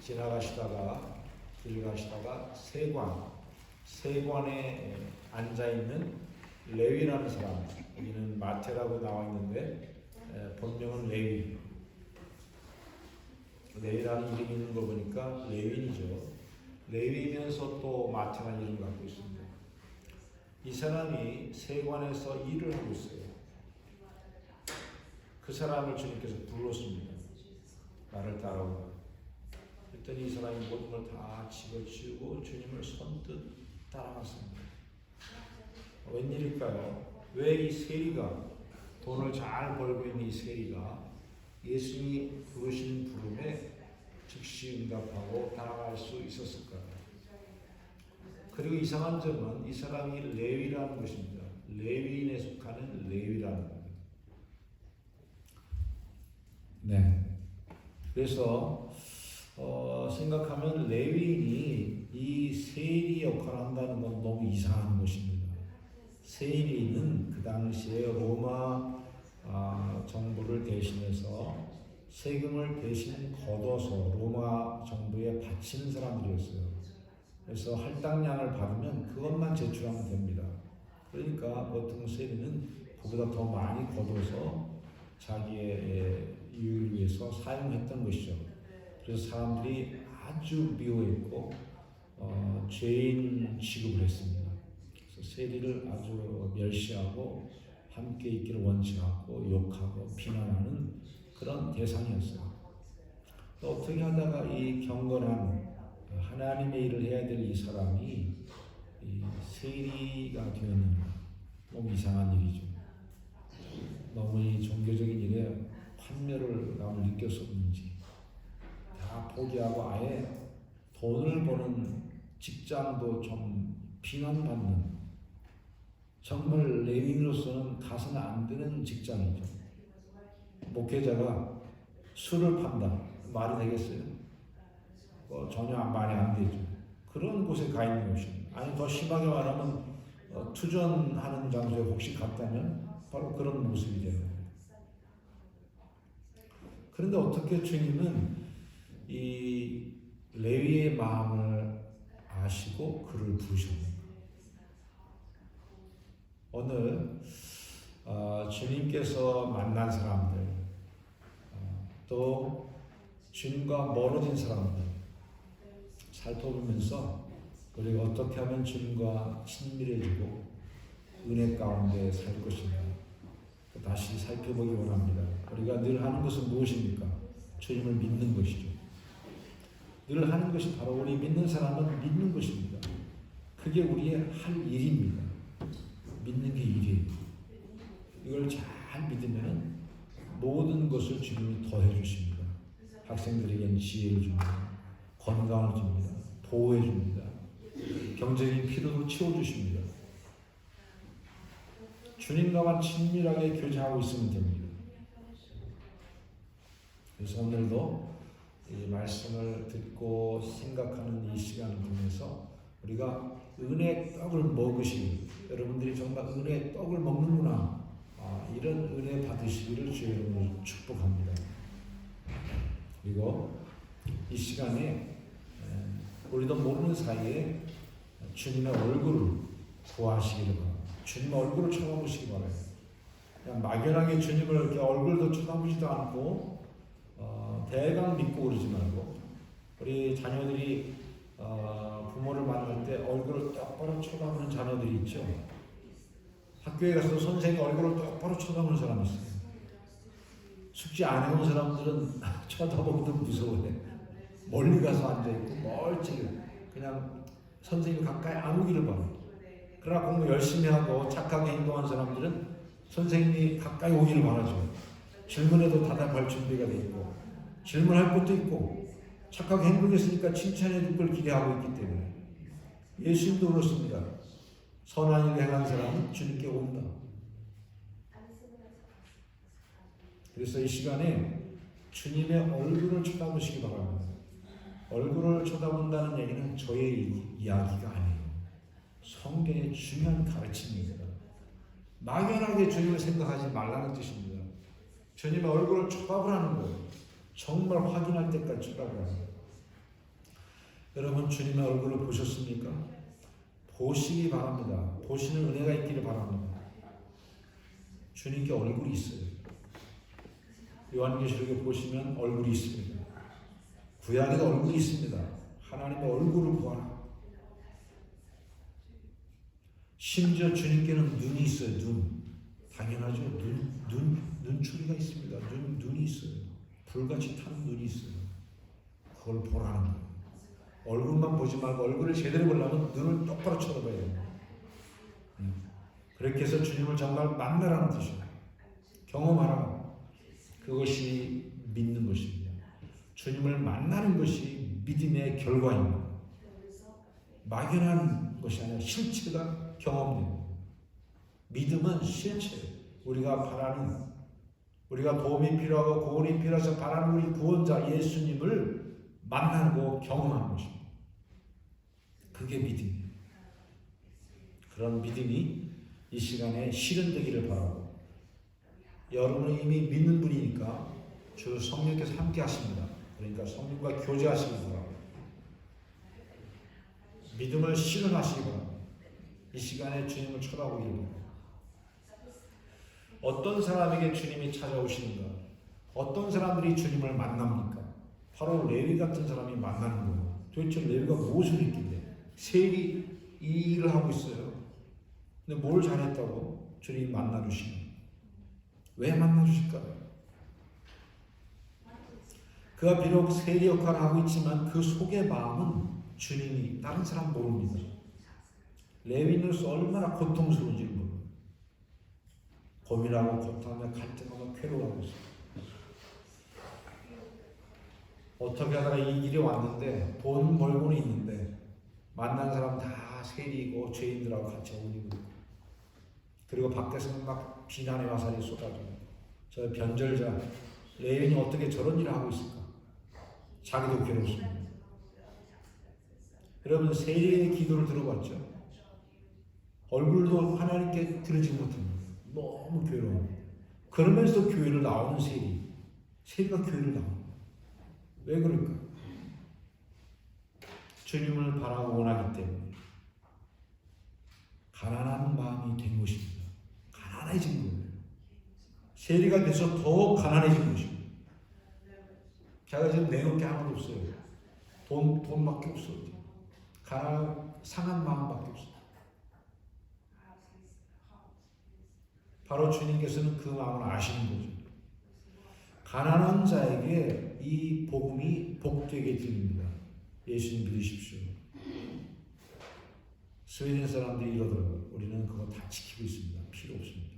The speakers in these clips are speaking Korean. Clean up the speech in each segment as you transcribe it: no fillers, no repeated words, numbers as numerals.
지나가시다가 길 가시다가 세관에 앉아 있는 레위라는 사람, 여기는 마태라고 나와 있는데 본명은 레위라는 이름이 있는 거 보니까 레위인이죠. 레위이면서 또 마태라는 이름을 갖고 있습니다. 이 사람이 세관에서 일을 하고 있어요. 그 사람을 주님께서 불렀습니다. 나를 따라오라. 그랬더니 이 사람이 모든 걸 다 집어치우고 주님을 선뜻 따라갔습니다. 웬일일까요? 왜 이 세리가, 돈을 잘 벌고 있는 이 세리가 예수님이 부르신 부름에 즉시 응답하고 따라갈 수 있었을까요? 그리고 이상한 점은 이 사람이 레위라는 것입니다. 레위인에 속하는 레위라는 겁니다. 네. 그래서 생각하면 레위인이 이 세리 역할을 한다는 건 너무 이상한 것입니다. 세리는 그 당시에 로마 정부를 대신해서 세금을 대신 걷어서 로마 정부에 바치는 사람들이었어요. 그래서 할당량을 받으면 그것만 제출하면 됩니다. 그러니까 보통 세리는 그보다 더 많이 걷어서 자기의 이익을 위해서 사용했던 것이죠. 그래서 사람들이 아주 미워했고 죄인 취급을 했습니다. 그래서 세리를 아주 멸시하고 함께 있기를 원치 않고 욕하고 비난하는 그런 대상이었어요. 또 어떻게 하다가 이 경건한 하나님의 일을 해야 될 이 사람이 이 세리가 되었는가? 너무 이상한 일이죠. 너무 이 종교적인 일에 환멸을 느꼈었는지 다 포기하고 아예 돈을 버는 직장도 좀 비난받는, 정말 레위인으로서는 가서는 안 되는 직장이죠. 목회자가 술을 판다. 말이 되겠어요? 전혀 말이 안 되죠. 그런 곳에 가 있는 것입니다. 아니 더 심하게 말하면 투전하는 장소에 혹시 갔다면 바로 그런 모습이 되는 거예요. 그런데 어떻게 주님은 이 레위의 마음을 아시고 그를 부르셨는가? 오늘 주님께서 만난 사람들, 또 주님과 멀어진 사람들 살펴보면서 우리가 어떻게 하면 주님과 친밀해지고 은혜 가운데 살 것인가 다시 살펴보기 원합니다. 우리가 늘 하는 것은 무엇입니까? 주님을 믿는 것이죠. 늘 하는 것이 바로 우리 믿는 사람은 믿는 것입니다. 그게 우리의 할 일입니다. 믿는 게 일이에요. 이걸 잘 믿으면 모든 것을 주님이 더해 주십니다. 학생들에게는 지혜를 줍니다. 건강을 줍니다. 보호해 줍니다. 경제적인 필요도 채워주십니다. 주님과만 친밀하게 교제하고 있으면 됩니다. 그래서 오늘도 이 말씀을 듣고 생각하는 이 시간을 통해서 우리가 은혜의 떡을 먹으시기, 여러분들이 정말 은혜의 떡을 먹는구나, 이런 은혜 받으시기를 주의 이름으로 축복합니다. 그리고 이 시간에 우리도 모르는 사이에 주님의 얼굴을 구하시기를 바랍니다. 주님의 얼굴을 쳐다보시기 바라요. 그냥 막연하게 주님을 이렇게 얼굴도 쳐다보지도 않고 대강 믿고 그러지 말고, 우리 자녀들이 부모를 만날 때 얼굴을 똑바로 쳐다보는 자녀들이 있죠. 학교에 가서 선생님 얼굴을 똑바로 쳐다보는 사람이 있어요. 숙제 안 해온 사람들은 쳐다보기도 무서워해. 멀리 가서 앉아있고 멀찍이 그냥 선생님 가까이 안 오기를 바라요. 그러나 공부 열심히 하고 착하게 행동한 사람들은 선생님이 가까이 오기를 바라죠. 질문에도 대답할 준비가 돼 있고 질문할 것도 있고 착하게 행동했으니까 칭찬해 줄 걸 기대하고 있기 때문에. 예수님도 그렇습니다. 선한 일을 행한 사람은 주님께 온다. 그래서 이 시간에 주님의 얼굴을 쳐다보시기 바랍니다. 얼굴을 쳐다본다는 얘기는 저의 이야기가 아니에요. 성경의 중요한 가르침입니다. 막연하게 주님을 생각하지 말라는 뜻입니다. 주님의 얼굴을 쳐다보라는 거예요. 정말 확인할 때까지 쳐다보라는 거예요. 여러분 주님의 얼굴을 보셨습니까? 보시기 바랍니다. 보시는 은혜가 있기를 바랍니다. 주님께 얼굴이 있어요. 요한계시록에 보시면 얼굴이 있습니다. 구약에도 얼굴이 있습니다. 하나님의 얼굴을 보아라. 심지어 주님께는 눈이 있어요. 눈. 당연하죠. 눈초리가 있습니다. 눈이 있어요. 불같이 타는 눈이 있어요. 그걸 보라는 거예요. 얼굴만 보지 말고 얼굴을 제대로 보려면 눈을 똑바로 쳐다봐야 돼요. 그렇게 해서 주님을 정말 만나라는 뜻이에요. 경험하라. 그것이 믿는 것입니다. 주님을 만나는 것이 믿음의 결과입니다. 막연한 것이 아니라 실체가 경험돼요. 믿음은 실체. 우리가 바라는, 우리가 도움이 필요하고 구원이 필요해서 바라는 우리 구원자 예수님을 만나고 경험하는 것입니다. 그게 믿음이에요. 그런 믿음이 이 시간에 실현되기를 바라고, 여러분은 이미 믿는 분이니까 주 성령께서 함께 하십니다. 그러니까 성령과 교제하시기 바랍니다. 믿음을 실현하시기 바랍니다. 이 시간에 주님을 쳐다보기를 바랍니다. 어떤 사람에게 주님이 찾아오시는가? 어떤 사람들이 주님을 만납니까? 바로 레위 같은 사람이 만나는 거예요. 도대체 레위가 무엇을 했길래 세리 이 일을 하고 있어요. 근데 뭘 잘했다고 주님이 만나주시는? 왜 만나주실까요? 그가 비록 세리 역할을 하고 있지만 그 속의 마음은 주님이, 다른 사람 모릅니다. 레위인으로서 얼마나 고통스러운지를 모릅니다. 고민하고 고통하며 갈등하며 괴로워하고 있습니다. 어떻게 하다가 이 길이 왔는데 돈 벌고는 있는데 만난 사람 다 세리고 죄인들하고 같이 어울리고 있고, 그리고 밖에서는 막 비난의 화살이 쏟아지고, 저 변절자 레위인이 어떻게 저런 일을 하고 있을까? 자기도 괴롭습니다. 여러분 세리의 기도를 들어봤죠? 얼굴도 하나님께 드리지 못합니다. 너무 괴로워합니다. 그러면서 교회를 나오는 세리가 교회를 나옵니다. 왜 그럴까? 주님을 바라고 원하기 때문에 가난한 마음이 된 것입니다. 가난해진 거예요. 세리가 돼서 더 가난해진 것입니다. 제가 지금 내놓을 게 하나도 없어요. 돈밖에 없어요. 상한 마음밖에 없어요. 바로 주님께서는 그 마음을 아시는 거죠. 가난한 자에게 이 복음이 복되게 들립니다. 예수님 믿으십시오. 스웨덴 사람들이 이러더라고요. 우리는 그거 다 지키고 있습니다. 필요 없습니다.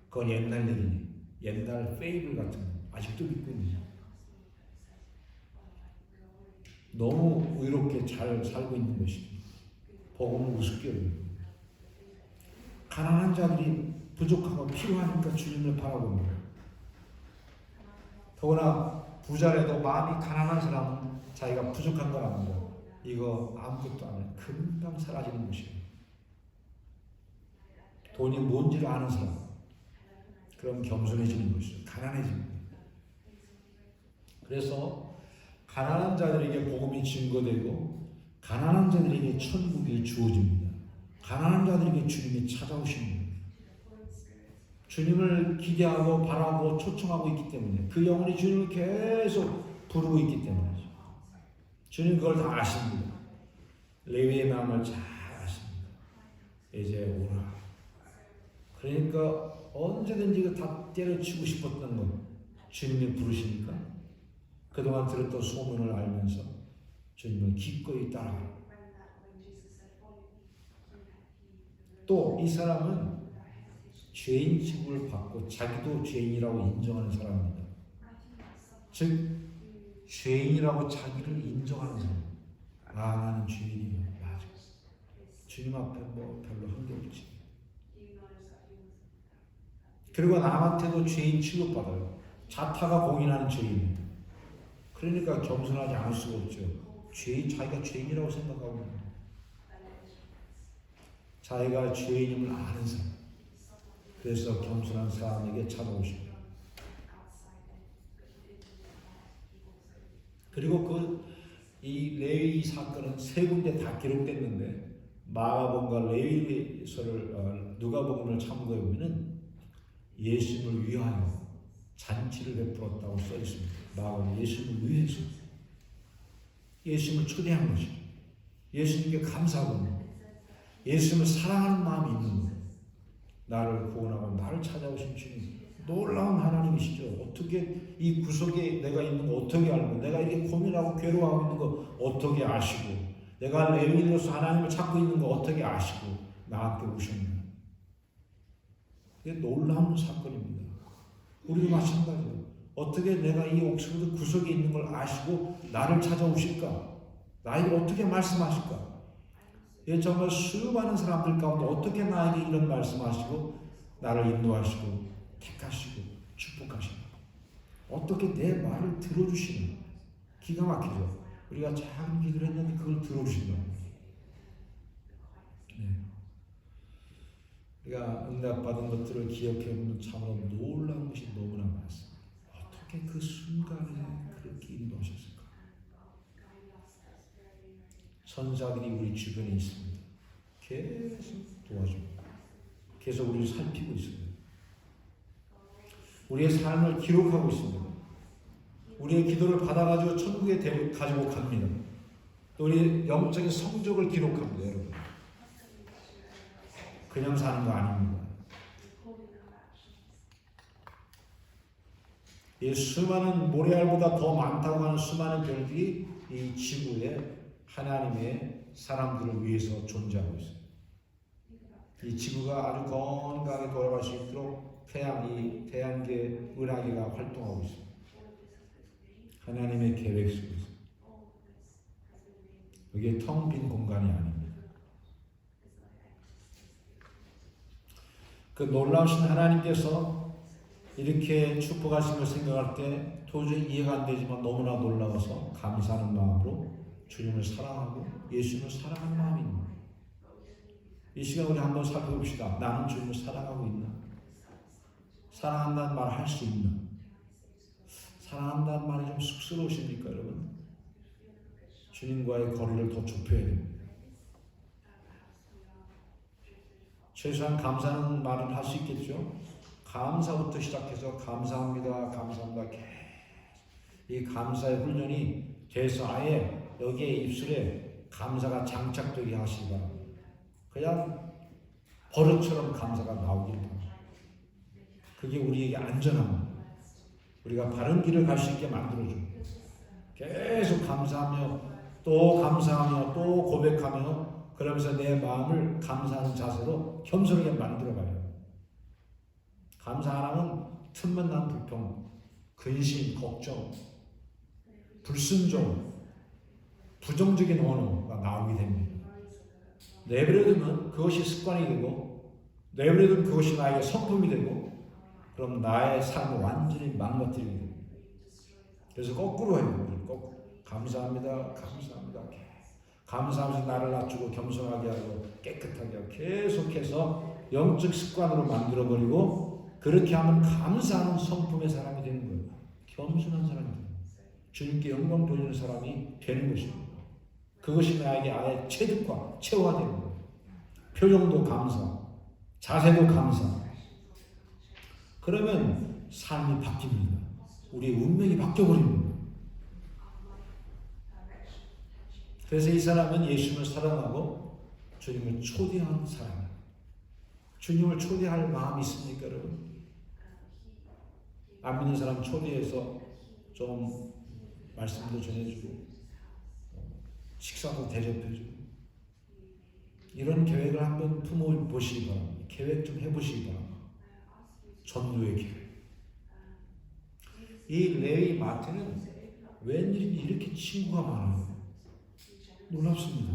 그건 옛날 얘기니, 옛날 페이블 같은 거 아직도 믿고 있느냐? 너무 의롭게 잘 살고 있는 것입니다. 복음을 우습게 여깁니다. 가난한 자들이 부족하고 필요하니까 주님을 바라봅니다. 더구나 부자라도 마음이 가난한 사람은 자기가 부족한 걸 압니다. 이거 아무것도 안 해요. 금방 사라지는 것이에요. 돈이 뭔지를 아는 사람, 그럼 겸손해지는 것이죠. 가난해집니다. 그래서 가난한 자들에게 복음이 증거되고 가난한 자들에게 천국이 주어집니다. 가난한 자들에게 주님이 찾아오십니다. 주님을 기대하고 바라고 초청하고 있기 때문에, 그 영혼이 주님을 계속 부르고 있기 때문이죠. 주님 그걸 다 아십니다. 레위의 마음을 잘 아십니다. 이제 오라. 그러니까 언제든지 다 때려치고 싶었던 것, 주님이 부르시니까 그동안 들었던 소문을 알면서 주님을 기꺼이 따라가요. 또 이 사람은 죄인 취급을 받고 자기도 죄인이라고 인정하는 사람입니다. 즉 죄인이라고 자기를 인정하는 사람. 아, 나는 죄인이야. 맞아. 주님 앞에 뭐 별로 한 게 없지. 그리고 남한테도 죄인 취급받아요. 자타가 공인하는 죄인입니다. 그러니까 겸손하지 않을 수가 없죠. 자기가 죄인이라고 생각하고 있는 거예요. 자기가 죄인임을 아는 사람. 그래서 겸손한 사람에게 찾아오십니다. 그리고 그 이 레위 사건은 세 군데 다 기록됐는데 마가복음과 레위기서를 누가복음을 참고해 보면은 예수님을 위하여 잔치를 베풀었다고 써 있습니다. 마가복음 예수님을 위해서 예수님을 초대한 것이죠. 예수님께 감사하고 예수님을 사랑하는 마음이 있는 거예요. 나를 구원하고 나를 찾아오신 주님, 놀라운 하나님이시죠. 어떻게 이 구석에 내가 있는 거 어떻게 알고, 내가 이렇게 고민하고 괴로워하고 있는 거 어떻게 아시고, 내가 레위인으로서 하나님을 찾고 있는 거 어떻게 아시고 나한테 오셨나. 이게 놀라운 사건입니다. 우리도 마찬가지예요. 어떻게 내가 이 옥스퍼드 구석에 있는 걸 아시고 나를 찾아오실까? 나에게 어떻게 말씀하실까? 예, 정말 수많은 사람들 가운데 어떻게 나에게 이런 말씀하시고 나를 인도하시고 택하시고 축복하시나? 어떻게 내 말을 들어주시나? 기가 막히죠. 우리가 작은 기도를 했는데 그걸 들어주신다. 네. 우리가 응답받은 것들을 기억해보면 참으로 놀라운 것이 너무나 많습니다. 어떻게 그 순간에 그렇게 인도하셨을까? 선사들이 우리 주변에 있습니다. 계속 도와줍니다. 계속 우리를 살피고 있습니다. 우리의 삶을 기록하고 있습니다. 우리의 기도를 받아가지고 천국에 가지고 갑니다. 또 우리의 영적인 성적을 기록합니다. 여러분. 그냥 사는 거 아닙니다. 이 수많은 모래알보다 더 많다고 하는 수많은 별들이 이 지구에 하나님의 사람들을 위해서 존재하고 있어요. 이 지구가 아주 건강하게 돌아갈 수 있도록 태양계 은하계가 활동하고 있습니다. 하나님의 계획 속에서. 이게 텅 빈 공간이 아닙니다. 그 놀라우신 하나님께서 이렇게 축복하신 걸 생각할 때 도저히 이해가 안 되지만 너무나 놀라워서 감사하는 마음으로 주님을 사랑하고 예수님을 사랑하는 마음이 있는 거예요. 이 시간 우리 한번 살펴봅시다. 나는 주님을 사랑하고 있나? 사랑한다는 말 할 수 있나? 사랑한다는 말이 좀 쑥스러우십니까, 여러분? 주님과의 거리를 더 좁혀야 됩니다. 최소한 감사하는 말은 할 수 있겠죠? 감사부터 시작해서 감사합니다, 감사합니다. 계속 이 감사의 훈련이 돼서 아예 여기에 입술에 감사가 장착되게 하시기 바랍니다. 그냥 버릇처럼 감사가 나오길 바랍니다. 그게 우리에게 안전합니다. 우리가 바른 길을 갈 수 있게 만들어줘요. 계속 감사하며 또 감사하며 또 고백하며 그러면서 내 마음을 감사하는 자세로 겸손하게 만들어가요. 감사 안 하면 틈만 난 불평, 근심, 걱정, 불순종, 부정적인 언어가 나오게 됩니다. 내버려두면 그것이 습관이 되고 내버려두면 그것이 나에게 성품이 되고 그럼 나의 삶을 완전히 망가뜨리게 됩니다. 그래서 거꾸로 해요. 거꾸로. 감사합니다. 감사합니다. 감사하면서 나를 낮추고 겸손하게 하고 깨끗하게 하고 계속해서 영적 습관으로 만들어버리고 그렇게 하면 감사하는 성품의 사람이 되는 거예요. 겸손한 사람이 돼요. 주님께 영광 돌리는 사람이 되는 것입니다. 그것이 나에게 아예 체득과 체화되는 거예요. 표정도 감사, 자세도 감사. 그러면 삶이 바뀝니다. 우리의 운명이 바뀌어버립니다. 그래서 이 사람은 예수님을 사랑하고 주님을 초대하는 사람이에요. 주님을 초대할 마음이 있습니까, 여러분? 안 믿는 사람 초대해서 좀 말씀도 전해주고 식사도 대접해주고 이런 계획을 한번 품어보시기 바랍니다. 계획 좀 해보시기 바랍니다. 전도의 계획. 이 레위 마태는 웬일인지 이렇게 친구가 많아요. 놀랍습니다.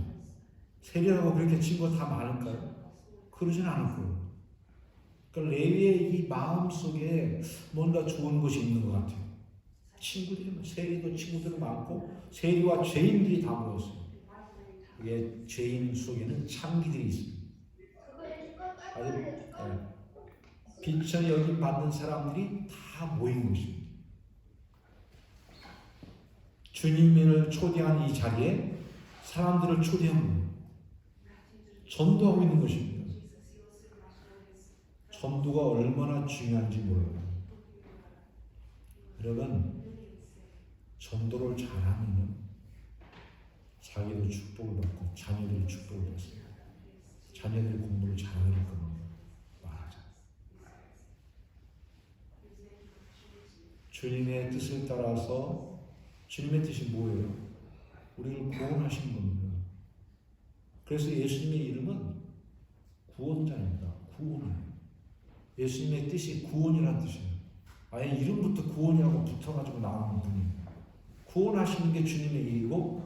세리하고 그렇게 친구가 다 많을까요? 그러진 않을 거예요. 그러니까 레위의 이 마음 속에 뭔가 좋은 것이 있는 것 같아요. 친구들이, 세리도 친구들이 많고 세리와 죄인들이 다 모였어요. 이게 죄인 속에는 창기들이 있습니다. 아주 빛을 여김 받는 사람들이 다 모인 것입니다. 주님을 초대한 이 자리에 사람들을 초대한 거예요. 전도하고 있는 것입니다. 전도가 얼마나 중요한지 몰라요. 여러분, 전도를 잘하면 자기도 축복을 받고 자녀들이 축복을 받습니다. 자녀들이 공부를 잘하게 될 겁니다. 말하자. 주님의 뜻을 따라서, 주님의 뜻이 뭐예요? 우리를 구원하시는 겁니다. 그래서 예수님의 이름은 구원자입니다. 구원이에요. 예수님의 뜻이 구원이라는 뜻이에요. 아예 이름부터 구원이라고 붙어가지고 나오는 분이에요. 구원하시는 게 주님의 일이고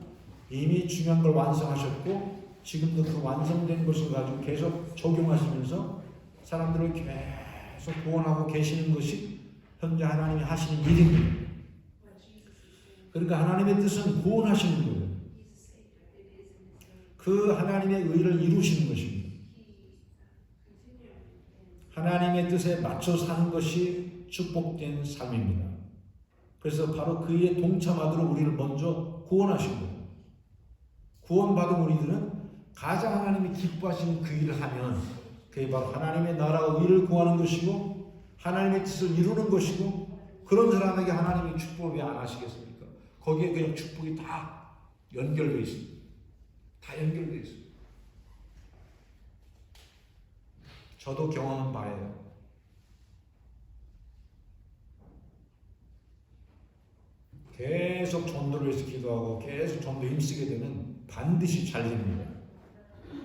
이미 중요한 걸 완성하셨고 지금도 그 완성된 것을 가지고 계속 적용하시면서 사람들을 계속 구원하고 계시는 것이 현재 하나님이 하시는 일입니다. 그러니까 하나님의 뜻은 구원하시는 거예요. 그 하나님의 의를 이루시는 것입니다. 하나님의 뜻에 맞춰 사는 것이 축복된 삶입니다. 그래서 바로 그 일에 동참하도록 우리를 먼저 구원하신 거예요. 구원받은 우리들은 가장 하나님이 기뻐하시는 그 일을 하면 그게 바로 하나님의 나라와 의를 구하는 것이고 하나님의 뜻을 이루는 것이고 그런 사람에게 하나님이 축복을 왜 안 하시겠습니까? 거기에 그냥 축복이 다 연결되어 있습니다. 다 연결되어 있습니다. 저도 경험한 바예요. 계속 전도를 위해서 기도하고 계속 전도에 힘쓰게 되면 반드시 잘 됩니다.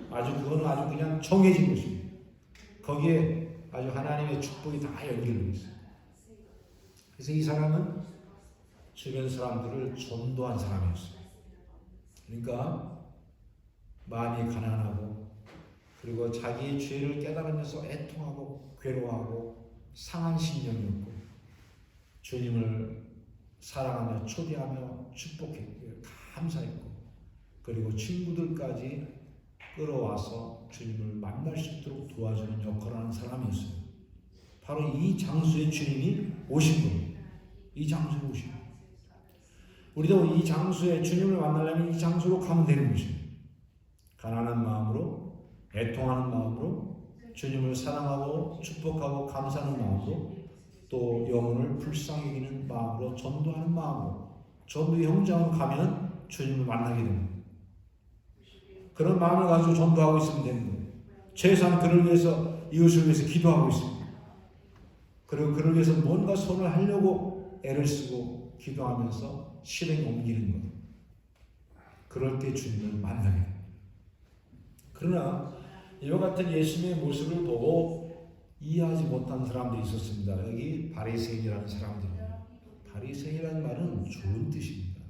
그거는 아주 그냥 정해진 것입니다. 거기에 아주 하나님의 축복이 다 연결되어 있어요. 그래서 이 사람은 주변 사람들을 전도한 사람이었어요. 그러니까 마음이 가난하고 그리고 자기의 죄를 깨달으면서 애통하고 괴로워하고 상한 심령이었고 주님을 사랑하며 초대하며 축복했고 감사했고 그리고 친구들까지 끌어와서 주님을 만날 수 있도록 도와주는 역할을 하는 사람이었어요. 바로 이 장소에 주님이 오신 겁니다. 이 장소에 오신 겁니다. 우리도 이 장소에 주님을 만나려면 이 장소로 가면 되는 것입니다. 가난한 마음으로 애통하는 마음으로 주님을 사랑하고 축복하고 감사하는 마음으로 또 영혼을 불쌍히 여기는 마음으로 전도하는 마음으로 전도의 현장으로 가면 주님을 만나게 됩니다. 그런 마음을 가지고 전도하고 있으면 되는 거예요. 최소한 그를 위해서 이웃을 위해서 기도하고 있습니다. 그리고 그를 위해서 뭔가 손을 하려고 애를 쓰고 기도하면서 실행에 옮기는 거예요. 그럴 때 주님을 만나게 됩니다. 그러나 이와 같은 예수님의 모습을 보고 이해하지 못한 사람들이 있었습니다. 여기 바리새인이라는 사람들입니다. 바리새인이라는 말은 좋은 뜻입니다.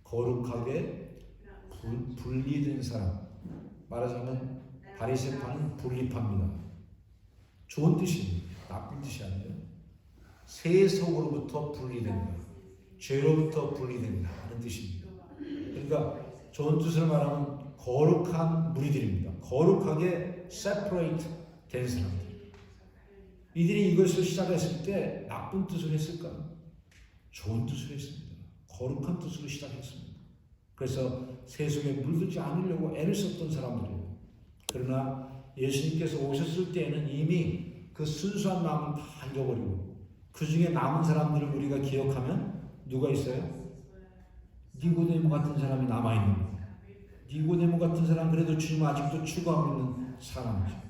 거룩하게 분리된 사람. 말하자면 바리새파는 분리파입니다. 좋은 뜻입니다. 나쁜 뜻이 아니에요. 세속으로부터 분리된다. 죄로부터 분리된다 하는 뜻입니다. 그러니까 좋은 뜻을 말하면 거룩한 무리들입니다. 거룩하게 separate 된 사람들. 이들이 이것을 시작했을 때 나쁜 뜻을 했을까요? 좋은 뜻을 했습니다. 거룩한 뜻으로 시작했습니다. 그래서 세속에 물들지 않으려고 애를 썼던 사람들이에요. 그러나 예수님께서 오셨을 때에는 이미 그 순수한 마음을 다 잃어버리고 그 중에 남은 사람들을 우리가 기억하면 누가 있어요? 니고데모 같은 사람이 남아있는 거예요. 니고데모 같은 사람 그래도 주님 아직도 추구하고 있는 사람이죠.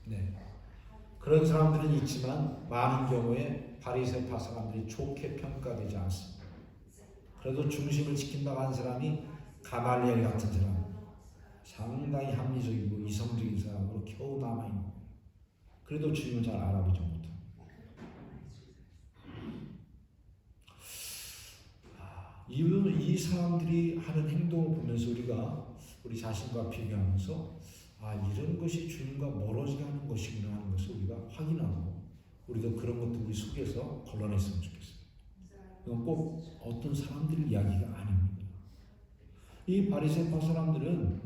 네. 그런 사람들은 있지만 많은 경우에 바리새파 사람들이 좋게 평가되지 않습니다. 그래도 중심을 지킨다고 하는 사람이 가말리엘 같은 사람, 상당히 합리적이고 이성적인 사람으로 겨우 남아있는 거예요. 그래도 주님을 잘 알아보지 못합니다. 이 사람들이 하는 행동을 보면서 우리 자신과 비교하면서 이런 것이 주님과 멀어지게 하는 것이구나 하는 것을 우리가 확인하고 우리도 그런 것도 우리 속에서 걸러냈으면 좋겠어요. 이건 꼭 어떤 사람들 이야기가 아닙니다. 이 바리새파 사람들은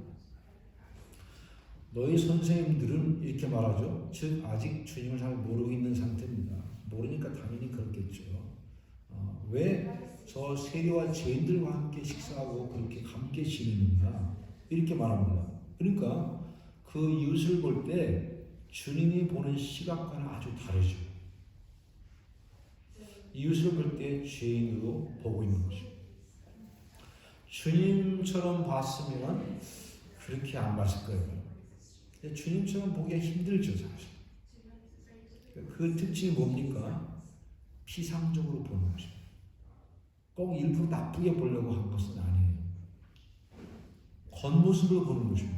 너희 선생님들은 이렇게 말하죠. 즉 아직 주님을 잘 모르고 있는 상태입니다. 모르니까 당연히 그렇겠죠. 왜 저 세리와 죄인들과 함께 식사하고 그렇게 함께 지내느냐 이렇게 말합니다. 그러니까 그 이웃을 볼 때 주님이 보는 시각과는 아주 다르죠. 이웃을 볼 때 죄인으로 보고 있는 거죠. 주님처럼 봤으면 그렇게 안 봤을 거예요. 주님처럼 보기가 힘들죠, 사실. 그 특징이 뭡니까? 피상적으로 보는 거죠. 꼭 일부러 나쁘게 보려고 한 것은 아니에요. 겉모습을 보는 것입니다.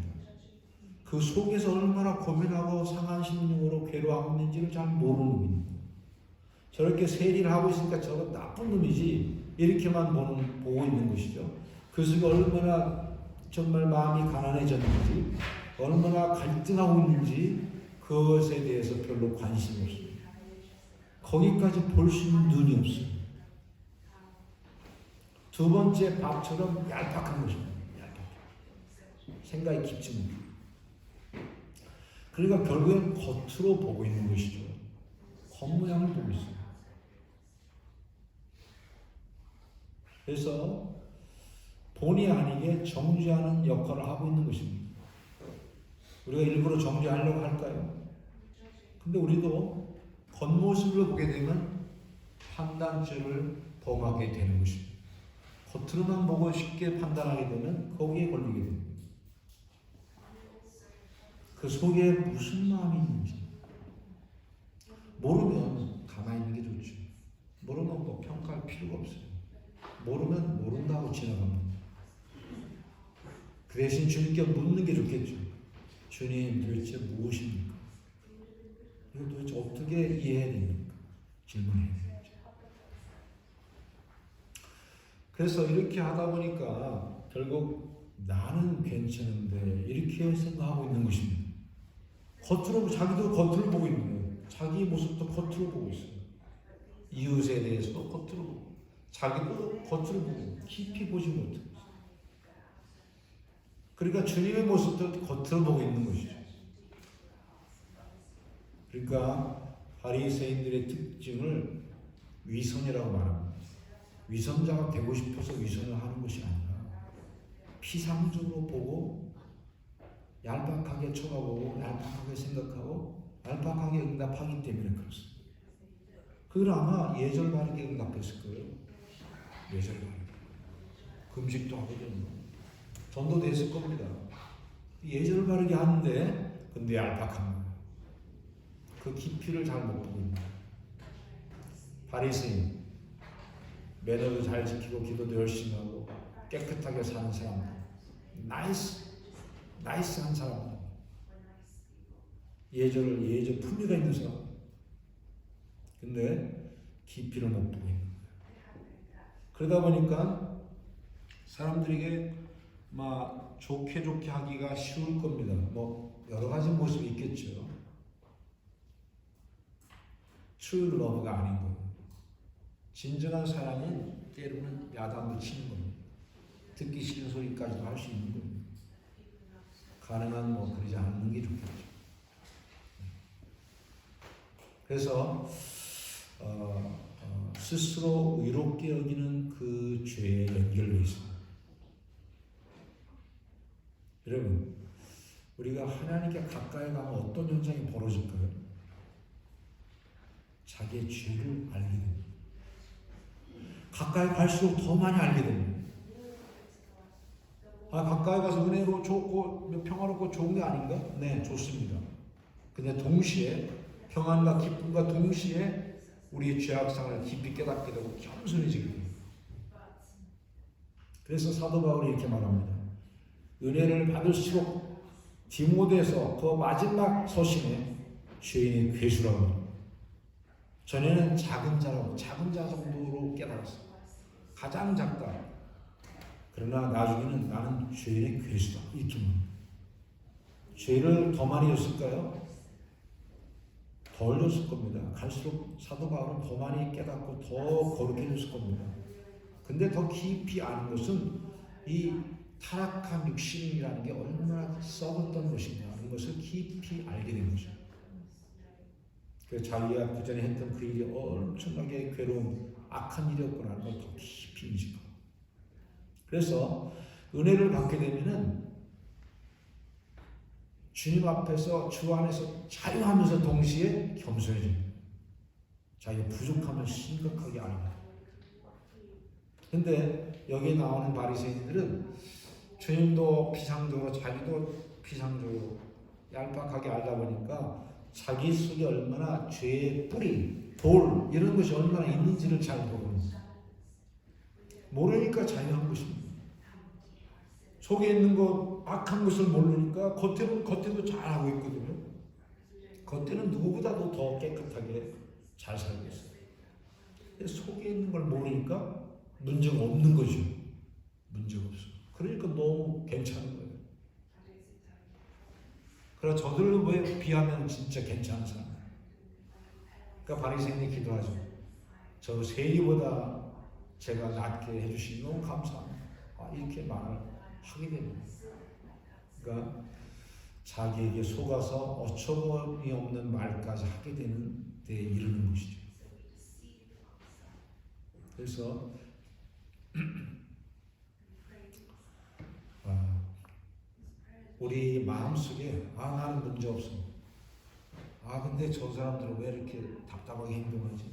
그 속에서 얼마나 고민하고 상한 심령으로 괴로워하고 있는지를 잘 모르는 거예요. 저렇게 세리를 하고 있으니까 저거 나쁜 놈이지 이렇게만 보고 있는 것이죠. 그 속에 얼마나 정말 마음이 가난해졌는지 얼마나 갈등하고 있는지 그것에 대해서 별로 관심이 없습니다. 거기까지 볼 수 있는 눈이 없어요. 두 번째 밥처럼 얄팍한 것입니다. 얄팍해. 생각이 깊지 못해요. 그러니까 결국엔 겉으로 보고 있는 것이죠. 겉모양을 보고 있어요. 그래서 본의 아니게 정죄하는 역할을 하고 있는 것입니다. 우리가 일부러 정죄하려고 할까요? 근데 우리도 겉모습을 보게 되면 판단죄를 범하게 되는 것입니다. 겉으로만 보고 쉽게 판단하게 되면 거기에 걸리게 됩니다. 그 속에 무슨 마음이 있는지 모르면 가만히 있는 게 좋죠. 모르면 뭐 평가할 필요가 없어요. 모르면 모른다고 지나갑니다. 그 대신 주님께 묻는 게 좋겠죠. 주님 도대체 무엇입니까? 이걸 도대체 어떻게 이해해야 됩니까? 질문해야 되죠. 그래서 이렇게 하다 보니까 결국 나는 괜찮은데 이렇게 생각하고 있는 것입니다. 겉으로 자기도 겉으로 보고 있는 거예요. 자기 모습도 겉으로 보고 있어요. 이웃에 대해서도 겉으로 보고 자기도 겉으로 보고 깊이 보지 못해요. 그러니까 주님의 모습도 겉으로 보고 있는 것이죠. 그러니까 바리새인들의 특징을 위선이라고 말합니다. 위선자가 되고 싶어서 위선을 하는 것이 아니라 피상적으로 보고 얄팍하게 쳐다보고 얄팍하게 생각하고 얄팍하게 응답하기 때문에 그렇습니다. 그걸 아마 예절 바르게 응답했을 거예요. 예절 바르게. 금식도 하거든요. 전도 됐을 겁니다. 예절 바르게 하는데 근데 얄팍한 거예요. 그 깊이를 잘 못 보고 있는 거예요. 바리새인 매너도 잘 지키고 기도도 열심히 하고 깨끗하게 사는 사람들, 나이스한 사람들, 예절 품위가 있는 사람. 근데 깊이를 못 보고 있는 거예요. 그러다 보니까 사람들에게 막 좋게 하기가 쉬울 겁니다. 뭐 여러 가지 모습이 있겠죠. true love가 아닌 거예요. 진정한 사랑은 때로는 야단도 치는 겁니다. 듣기 싫은 소리까지도 할 수 있는 겁니다. 가능한 뭐 그러지 않는 게 좋겠죠. 그래서 스스로 의롭게 여기는 그 죄에 연결되어 있습니다. 여러분, 우리가 하나님께 가까이 가면 어떤 현상이 벌어질까요? 자기의 죄를 알게 됩니다. 가까이 갈수록 더 많이 알게 됩니다. 가까이 가서 은혜로 좋고 평화롭고 좋은 게 아닌가? 네, 좋습니다. 근데 동시에 평안과 기쁨과 동시에 우리의 죄악상을 깊이 깨닫게 되고 겸손해지게 됩니다. 그래서 사도 바울이 이렇게 말합니다. 은혜를 받을수록 디모데서 그 마지막 서신에 죄인의 괴수라고 합니다. 전에는 작은 자 정도로 깨달았어요. 가장 작다. 그러나 나중에는 나는 죄인의 괴수다. 이렇게 말합니다. 죄를 더 많이 졌을까요? 덜 졌을 겁니다. 갈수록 사도 바울은 더 많이 깨닫고 더 거룩해졌을 겁니다. 근데 더 깊이 아는 것은 이 타락한 육신이라는 게 얼마나 썩었던 것이냐 하는 것을 깊이 알게 된 거죠. 그 자기가 그전에 했던 그 일이 엄청나게 괴로운 악한 일이었구나 하는 걸 더 깊이 인식하고, 그래서 은혜를 받게 되면은 주님 앞에서 주 안에서 자유하면서 동시에 겸손해집니다. 자기가 부족함을 심각하게 알아요. 근데 여기에 나오는 바리새인들은 주님도 비상적으로 자기도 비상적으로 얄팍하게 알다 보니까 자기 속에 얼마나 죄의 뿌리, 돌 이런 것이 얼마나 있는지를 잘 모르는 거예요. 모르니까 자유한 것입니다. 속에 있는 것, 악한 것을 모르니까 겉에도 잘하고 있거든요. 겉에는 누구보다도 더 깨끗하게 잘 살고 있어요. 속에 있는 걸 모르니까 문제가 없는 거죠. 문제가 없어. 그러니까 너무 괜찮은 거예요. 그래서 저들에 비하면 진짜 괜찮은 사람. 그러니까 바리새인이 기도하죠. 저 세리보다 제가 낫게 해주시니 너무 감사합니다. 이렇게 말을 하게 됩니다. 그러니까 자기에게 속아서 어처구니 없는 말까지 하게 되는 데 이르는 것이죠. 그래서 우리 마음속에 나는 문제 없어. 근데 저 사람들은 왜 이렇게 답답하게 행동하지?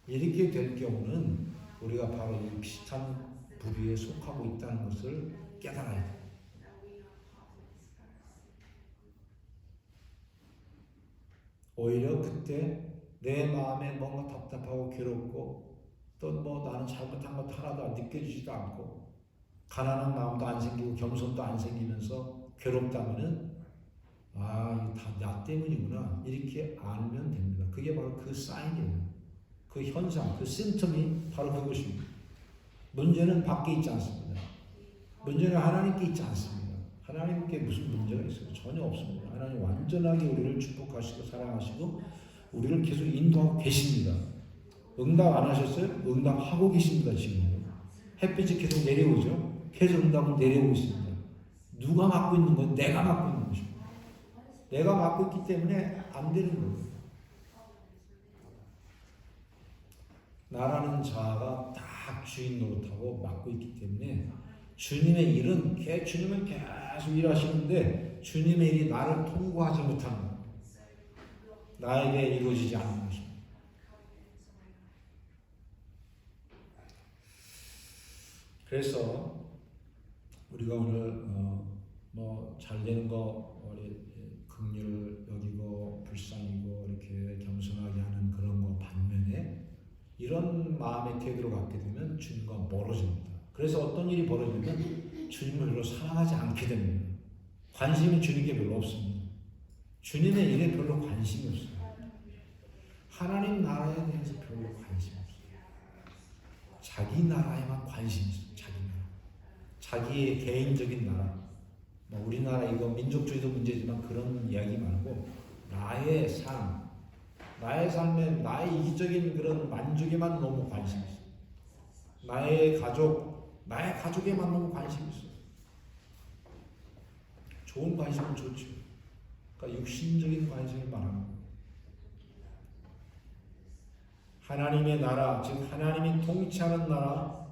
이렇게 될 경우는 우리가 바로 이 비슷한 부류에 속하고 있다는 것을 깨달아야 돼. 오히려 그때 내 마음에 뭔가 답답하고 괴롭고 또 뭐 나는 잘못한 것 하나도 느껴지지도 않고 가난한 마음도 안 생기고 겸손도 안 생기면서 괴롭다면은 이거 다 나 때문이구나 이렇게 알면 됩니다. 그게 바로 그 사인이에요. 그 현상, 그 심텀이 바로 그것입니다. 문제는 밖에 있지 않습니다. 문제는 하나님께 있지 않습니다. 하나님께 무슨 문제가 있어요? 전혀 없습니다. 하나님 완전하게 우리를 축복하시고 사랑하시고 우리를 계속 인도하고 계십니다. 응답 안 하셨어요? 응답하고 계십니다. 지금 햇빛이 계속 내려오죠. 계속 응답은 내려오고 있습니다. 누가 맡고 있는 건 내가 맡고 있는 것입니다. 내가 맡고 있기 때문에 안 되는 거예요. 나라는 자아가 딱 주인 노릇하고 맡고 있기 때문에 주님의 일은 주님은 계속 일하시는데 주님의 일이 나를 통과하지 못하는 거예요. 나에게 이루어지지 않는 것입니다. 그래서 우리가 오늘 잘 되는 거 긍휼을 여기고 불쌍히고 이렇게 겸손하게 하는 그런 거 반면에 이런 마음의 태도로 갖게 되면 주님과 멀어집니다. 그래서 어떤 일이 벌어지면 주님을 별로 사랑하지 않게 됩니다. 관심이 주님께 별로 없습니다. 주님의 일에 별로 관심이 없어요. 하나님 나라에 대해서 별로 관심이 없어요. 자기 나라에만 관심이 있어요. 자기 나라. 자기의 개인적인 나라. 우리나라 이거 민족주의도 문제지만 그런 이야기 말고 나의 삶, 나의 삶에 나의 이기적인 그런 만족에만 너무 관심이 있어요. 나의 가족에만 너무 관심이 있어요. 좋은 관심은 좋죠. 그러니까 육신적인 관심을 말하는 거예요. 하나님의 나라, 즉 하나님이 통치하는 나라,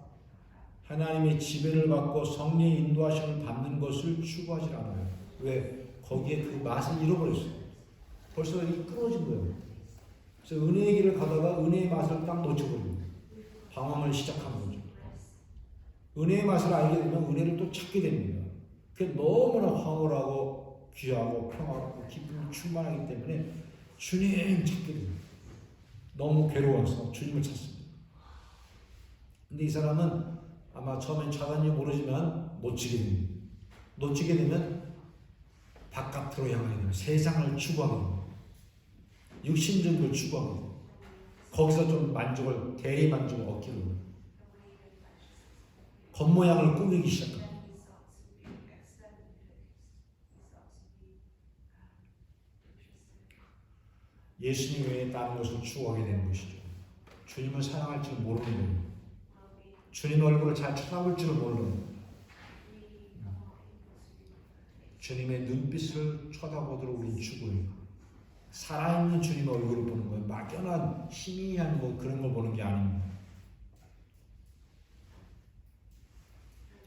하나님의 지배를 받고 성령의 인도하심을 받는 것을 추구하지 않아요. 왜? 거기에 그 맛을 잃어버렸어요. 벌써 이 끊어진 거예요. 그래서 은혜의 길을 가다가 은혜의 맛을 딱 놓쳐버립니다. 방황을 시작하는 거죠. 은혜의 맛을 알게 되면 은혜를 또 찾게 됩니다. 그게 너무나 황홀하고 귀하고 평화롭고 기쁨이 충만하기 때문에 주님 찾게 됩니다. 너무 괴로워서 주님을 찾습니다. 근데 이 사람은 아마 처음엔 찾았는지 모르지만 놓치게 됩니다. 놓치게 되면 바깥으로 향하게 됩니다. 세상을 추구하게 됩니다. 육신적인 걸 추구하게 됩니다. 거기서 좀 대리 만족을 얻기로 합니다. 겉모양을 꾸미기 시작합니다. 예수님 외에 다른 것을 추구하게 되는 것이죠. 주님을 사랑할 줄 모르는 거예요. 주님 얼굴을 잘 쳐다볼 줄 모르는 거예요. 주님의 눈빛을 쳐다보도록 우리는 추구해요. 살아있는 주님의 얼굴을 보는 거예요. 막연한 희미한 뭐 그런 걸 보는 게 아닙니다.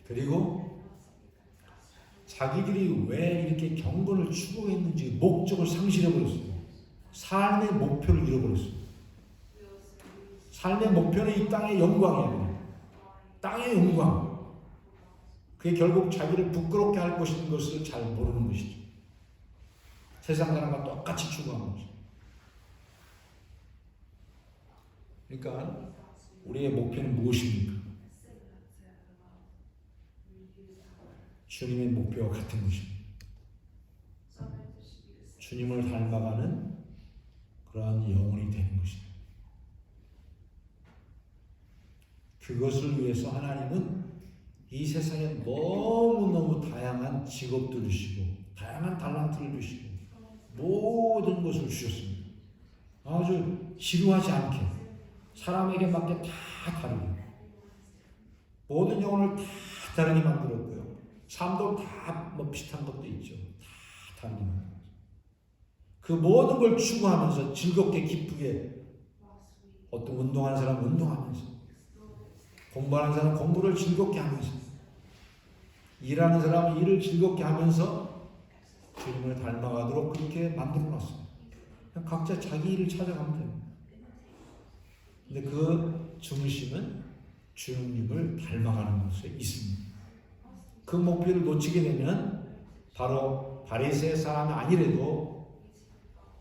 그리고 자기들이 왜 이렇게 경건을 추구했는지 목적을 상실해버렸어요. 삶의 목표를 잃어버렸어요. 삶의 목표는 이 땅의 영광이에요. 땅의 영광. 그게 결국 자기를 부끄럽게 할 것인 것을 잘 모르는 것이죠. 세상 사람과 똑같이 추구하는 거죠. 그러니까 우리의 목표는 무엇입니까? 주님의 목표와 같은 것입니다. 주님을 닮아가는 그러한 영혼이 되는 것입니다. 그것을 위해서 하나님은 이 세상에 너무너무 다양한 직업들을 주시고 다양한 달란트를 주시고 모든 것을 주셨습니다. 아주 지루하지 않게 사람에게 맞게 다 다르게 모든 영혼을 다 다르게 만들었고요. 삶도 다 뭐 비슷한 것도 있죠. 다 다르게 만들었어요. 그 모든 걸 추구하면서 즐겁게 기쁘게 어떤 운동하는 사람은 운동하면서 공부하는 사람은 공부를 즐겁게 하면서 일하는 사람은 일을 즐겁게 하면서 주님을 닮아가도록 그렇게 만들어놨어요. 그냥 각자 자기 일을 찾아가면 됩니다. 근데 그 중심은 주님을 닮아가는 것에 있습니다. 그 목표를 놓치게 되면 바로 바리새의 사람이 아니래도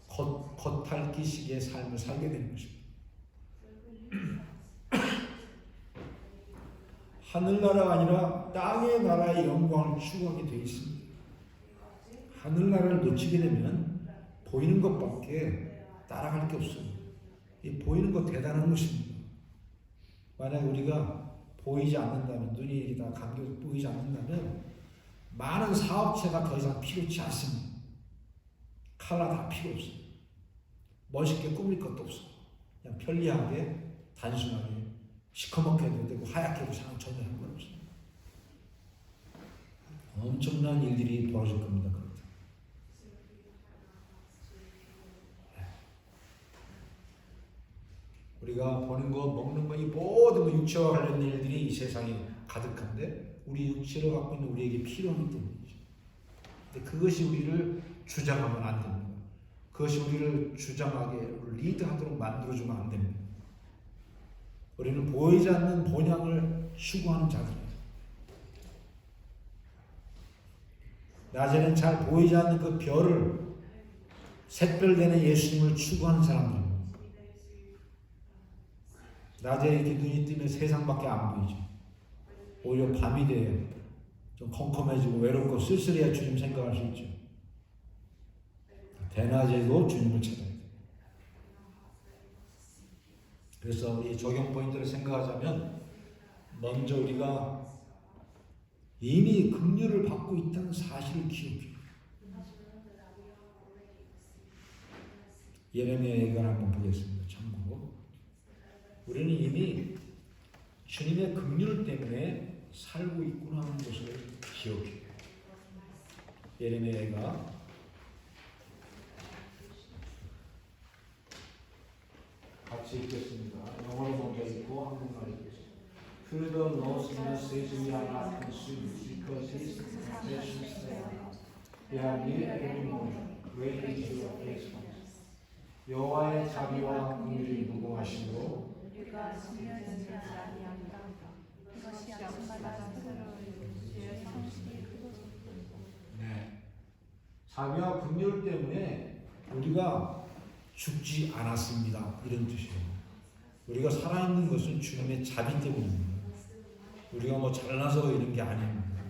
겉핥기식의 삶을 살게 되는 것입니다. 하늘나라가 아니라 땅의 나라의 영광을 추구하게 되어 있습니다. 하늘나라를 놓치게 되면 보이는 것밖에 따라갈 게 없어요. 이 보이는 것 대단한 것입니다. 만약 우리가 보이지 않는다면, 눈이 다 감겨서 보이지 않는다면 많은 사업체가 더 이상 필요치 않습니다. 칼라 다 필요 없어요. 멋있게 꾸밀 것도 없어요. 그냥 편리하게 단순하게 시커멓게 해도 되고 하얗게 해도 전혀 상관없습니다. 엄청난 일들이 벌어질 겁니다. 그렇다. 우리가 보는 것, 먹는 것, 이 모든 육체와 관련된 일들이 이 세상에 가득한데 우리 육체를 갖고 있는 우리에게 필요하기 때문이죠. 근데 그것이 우리를 주장하면 안 됩니다. 그것이 우리를 주장하게 리드하도록 만들어주면 안 됩니다. 우리는 보이지 않는 본향을 추구하는 자들입니다. 낮에는 잘 보이지 않는 그 별을 샛별되는 예수님을 추구하는 사람들입니다. 낮에 이렇게 눈이 뜨면 세상밖에 안 보이죠. 오히려 밤이 돼야 좀 컴컴해지고 외롭고 쓸쓸해야 주님 생각할 수 있죠. 대낮에도 주님을 찾아야 돼요. 그래서 이 적용 포인트를 생각하자면 먼저 우리가 이미 긍휼을 받고 있다는 사실을 기억해요. 예레미야 예언을 한번 보겠습니다. 참고로 우리는 이미 주님의 긍휼 때문에 살고 있구나 하는 것을 기억해요. 예레미야 예언 같이 읽겠습니다. 영어로 먼저 읽고 한국말 읽겠습니다. Through the Lord's mercies we are not consumed, because His compassions fail not. They are new every morning. Great is your faithfulness. 여호와의 자비와 긍휼이 무궁하시므로 우리가 숨겨지지 아니하리라. 이것이 약속받아 새로운 주의 성실이 크도소이다. 네. 자비와 긍휼 때문에 우리가 죽지 않았습니다. 이런 뜻이에요. 우리가 살아있는 것은 주님의 자비 때문입니다. 우리가 뭐 잘나서 이런 게 아닙니다.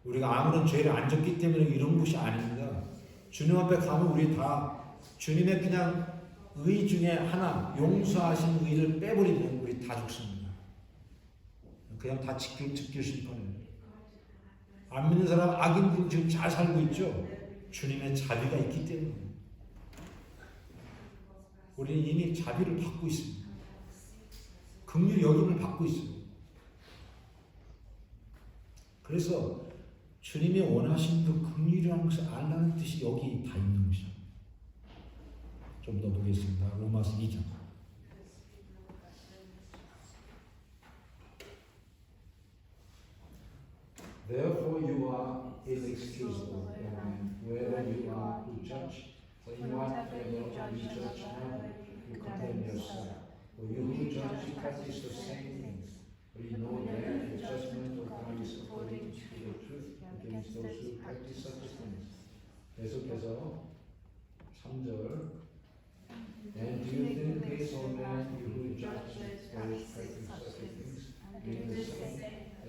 우리가 아무런 죄를 안 졌기 때문에 이런 것이 아닙니다. 주님 앞에 가면 우리 다 주님의 그냥 의 중에 하나, 용서하신 의를 빼버리면 우리 다 죽습니다. 그냥 다 즉결 심판해요. 안 믿는 사람, 악인들 지금 잘 살고 있죠? 주님의 자비가 있기 때문에. 우리는 이미 자비를 받고 있습니다. 긍휼 여김을 받고 있어요. 그래서 주님이 원하시는 그 긍휼이라는 것을 알라는 뜻이 여기 다 있는 것이죠. 좀 더 보겠습니다. 로마서 2장. Therefore you are inexcusable, whether you are who judge, for in whatever you judge another, you condemn yourself. For you who judge, you practice the same things. For you know that the judgment of God is according to the truth against those who practice such things. 계속해서 3절. And do you think this, O man, you who judge those practice such things, doing the same,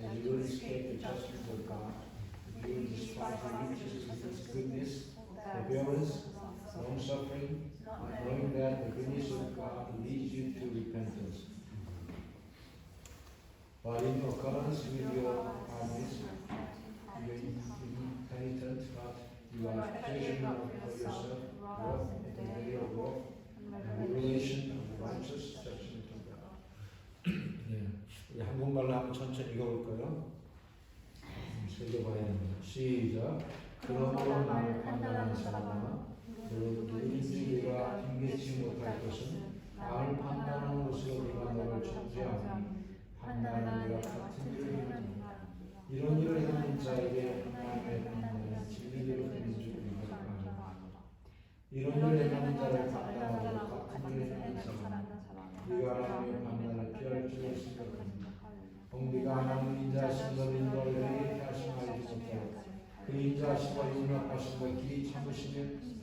and you will escape the judgment of God? If you will despise the riches of His goodness, forbearance, long suffering, knowing that the goodness of God leads you to repentance. But in accordance with your hardness, you are impenitent, but you are treasuring for yourself wrath in the day of wrath and revelation of righteous judgment of God. 네, 우리 한국말로 한번 천천히 읽어볼까요? 읽어봐야 됩니다. 시작. 그러므로 나를 판단하는 사람아, 누구든지 네가 핑계치 못할 것은 나를 판단하는 것으로 네가 너를 정죄하니 판단하는 네가 같은 일을 하느니라. 이런 일을 하는 자에게 하나님의 판단은 진리대로 되는 줄 우리가 아노라. 이런 일을 하는 자를 판단하고 같은 일을 하는 사람, 네가 하나님의 판단을 피할 줄 생각합니다. 네가 하나님 인자하신 것 인도를 회개케 하심 알지 못하고 그 인자하심과 용납하신 것 길이 참으시며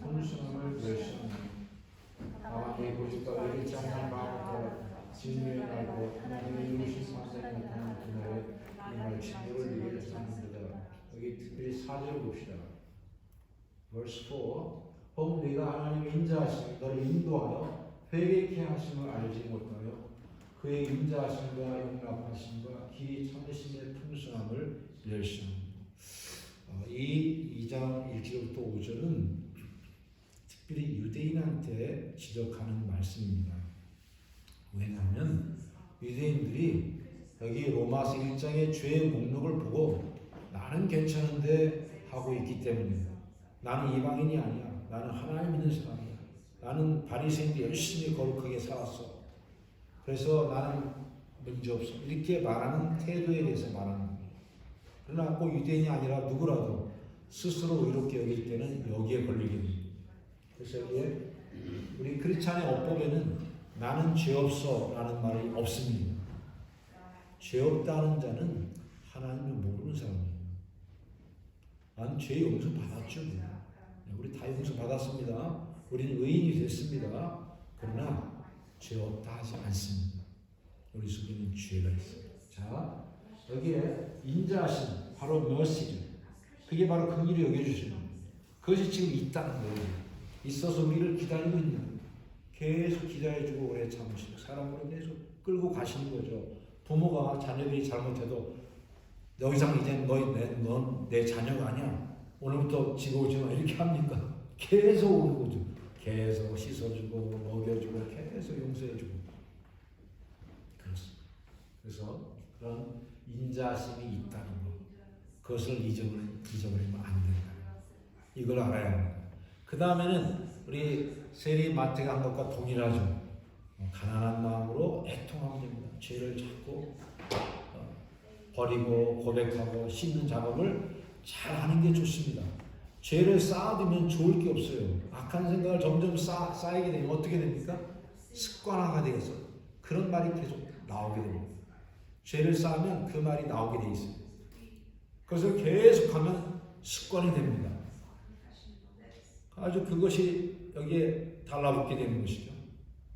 풍성함을 멸시합니다. 다만 내 고집과 의롭지 않는 마음과 진리를 알고 하나님의 이루신 사상이 나타난 그날에 이날 진리를 위해 찾는다. 여기 특별히 4절 봅시다. verse 4. 혹 네가 하나님의 인자하심이 너를 인도하여 회개케 하심을 알지 못하여 그의 인자하심과 용납하심과 길이 참으심의 풍성함을 멸시합니다. 이 2장 1절부터 5절은 특별히 유대인한테 지적하는 말씀입니다. 왜냐하면 유대인들이 여기 로마서 1장의 죄의 목록을 보고 나는 괜찮은데 하고 있기 때문에 나는 이방인이 아니야. 나는 하나님 믿는 사람이야. 나는 바리새인도 열심히 거룩하게 살았어. 그래서 나는 문제없어. 이렇게 말하는 태도에 대해서 말하는 거예요. 그러나 꼭 유대인이 아니라 누구라도 스스로 의롭게 여길 때는 여기에 걸리게 됩니다. 그래서 여기에 우리 크리스찬의 어법에는 나는 죄 없어 라는 말이 없습니다. 죄 없다는 자는 하나님을 모르는 사람이에요. 나는 죄 용서 받았죠. 우리 다 용서 받았습니다. 우리는 의인이 됐습니다. 그러나 죄 없다 하지 않습니다. 우리 속에는 죄가 있어요. 자, 여기에 인자하심, 바로 mercy죠. 그게 바로 긍휼히 여겨주시는 거예요. 그것이 지금 있다는 거예요. 있어서 우리를 기다리고 있는 거예요. 계속 기다려주고 오래 참으시고 사람으로 계속 끌고 가시는 거죠. 부모가 자녀들이 잘못해도 더 이상 이제 넌 내 자녀가 아니야. 오늘부터 집 오지 마. 이렇게 합니까? 계속 오는 거죠. 계속 씻어주고 먹여주고 계속 용서해주고 그렇습니다. 그래서 그런 인자심이 있다는 것, 그것을 잊어버리면 안 된다. 이걸 알아야 합니다. 그 다음에는 우리 세리 마태가 한 것과 동일하죠. 가난한 마음으로 애통하면 됩니다. 죄를 찾고 버리고 고백하고 씻는 작업을 잘 하는 게 좋습니다. 죄를 쌓아두면 좋을 게 없어요. 악한 생각을 점점 쌓이게 되면 어떻게 됩니까? 습관화가 되겠어요. 그런 말이 계속 나오게 됩니다. 죄를 쌓으면 그 말이 나오게 돼 있어요. 그래서 계속하면 습관이 됩니다. 아주 그것이 여기에 달라붙게 되는 것이죠.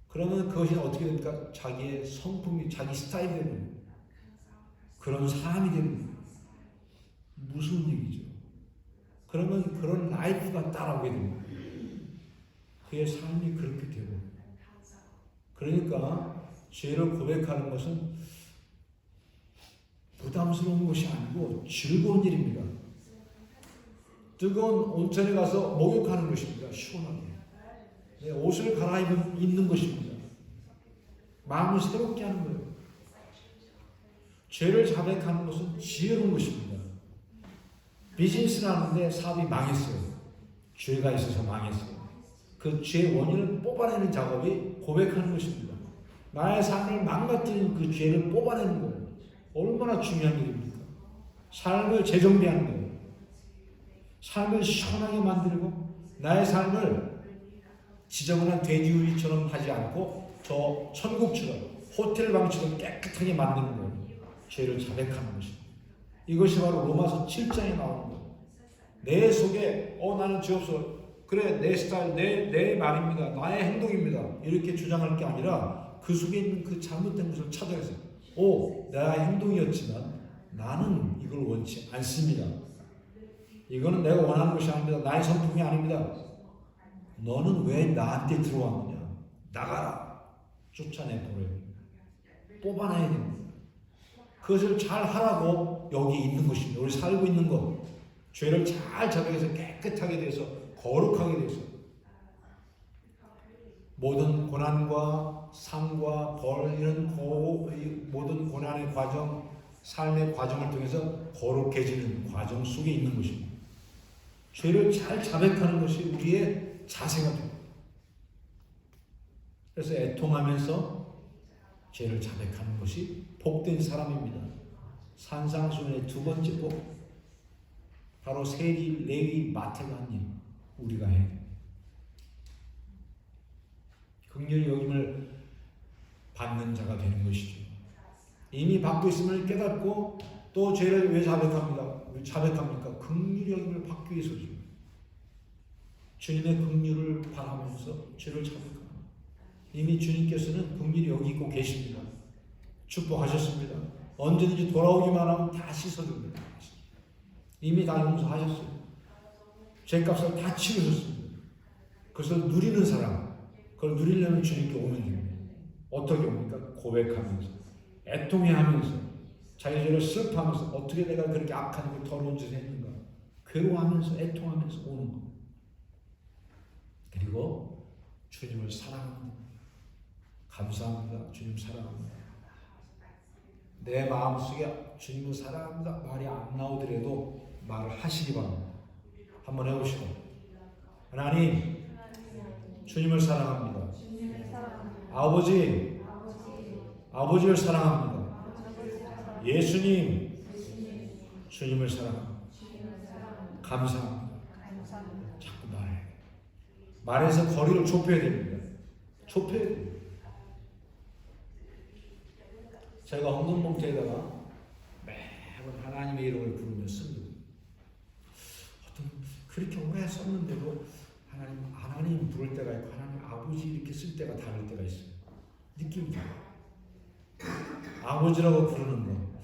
그러면 그것이 어떻게 됩니까? 자기의 성품이, 자기 스타일이 됩니다. 그런 사람이 됩니다. 무서운 얘기죠. 그러면 그런 라이프가 따라오게 됩니다. 그의 삶이 그렇게 되고. 그러니까 죄를 고백하는 것은 부담스러운 것이 아니고 즐거운 일입니다. 뜨거운 온천에 가서 목욕하는 것입니다. 시원하게. 네, 옷을 갈아입는 것입니다. 마음을 새롭게 하는 거예요. 죄를 자백하는 것은 지혜로운 것입니다. 비즈니스를 하는데 사업이 망했어요. 죄가 있어서 망했어요. 그 그 죄의 원인을 뽑아내는 작업이 고백하는 것입니다. 나의 삶을 망가뜨리는 그 죄를 뽑아내는 거예요. 얼마나 중요한 일입니까? 삶을 재정비하는 거예요. 삶을 시원하게 만들고 나의 삶을 지저분한 돼지우리처럼 하지 않고 저 천국처럼 호텔 방처럼 깨끗하게 만드는 거예요. 죄를 자백하는 것입니다. 이것이 바로 로마서 7장에 나오는 거예요. 내 속에 나는 죄 없어. 그래 내 스타일 내 말입니다. 나의 행동입니다. 이렇게 주장할 게 아니라 그 속에 있는 그 잘못된 것을 찾아내서 나의 행동이었지만 나는 이걸 원치 않습니다. 이거는 내가 원하는 것이 아닙니다. 나의 성품이 아닙니다. 너는 왜 나한테 들어왔느냐? 나가라. 쫓아내버려요. 뽑아내야 됩니다. 그것을 잘 하라고 여기 있는 것입니다. 우리 살고 있는 것. 죄를 잘 자백해서 깨끗하게 돼서 거룩하게 돼서 모든 고난과 상과 벌 이런 모든 고난의 과정, 삶의 과정을 통해서 거룩해지는 과정 속에 있는 것입니다. 죄를 잘 자백하는 것이 우리의 자세가 됩니다. 그래서 애통하면서 죄를 자백하는 것이 복된 사람입니다. 산상수훈의 두 번째 복, 바로 세리, 레위, 마태가 한 일, 우리가 해야 됩니다. 긍휼히 여김을 받는 자가 되는 것이죠. 이미 받고 있음을 깨닫고 또 죄를 왜 자백합니까? 긍휼히 여김을 받기 위해서죠. 주님의 긍휼을 바라면서 죄를 자백합니다. 이미 주님께서는 긍휼히 여기고 계십니다. 축복하셨습니다. 언제든지 돌아오기만 하면 다 씻어줍니다. 이미 다 용서하셨어요. 죄값을 다 치르셨습니다. 그것을 누리는 사람, 그걸 누리려면 주님께 오면 됩니다. 어떻게 옵니까? 고백하면서, 애통해하면서, 자기 죄를 슬퍼하면서, 어떻게 내가 그렇게 악한 걸 더러운 짓을 했는가, 괴로워하면서, 애통하면서 오는 것. 그리고 주님을 사랑합니다. 감사합니다. 주님 사랑합니다. 내 마음속에 주님을 사랑합니다 말이 안 나오더라도 말을 하시기 바랍니다. 한번 해보시고, 하나님 주님을 사랑합니다. 아버지를 사랑합니다. 예수님 주님을 사랑합니다. 감사합니다. 자꾸 말해서 거리를 좁혀야 됩니다. 좁혀야 됩니다. 제가 헌금봉투에다가 매번 하나님의 이름을 부르며 씁니다. 그렇게 오래 썼는데도 하나님 부를 때가 있고 하나님 아버지 이렇게 쓸 때가 다를 때가 있어요. 느낌이 달라요. 아버지라고 부르는 거,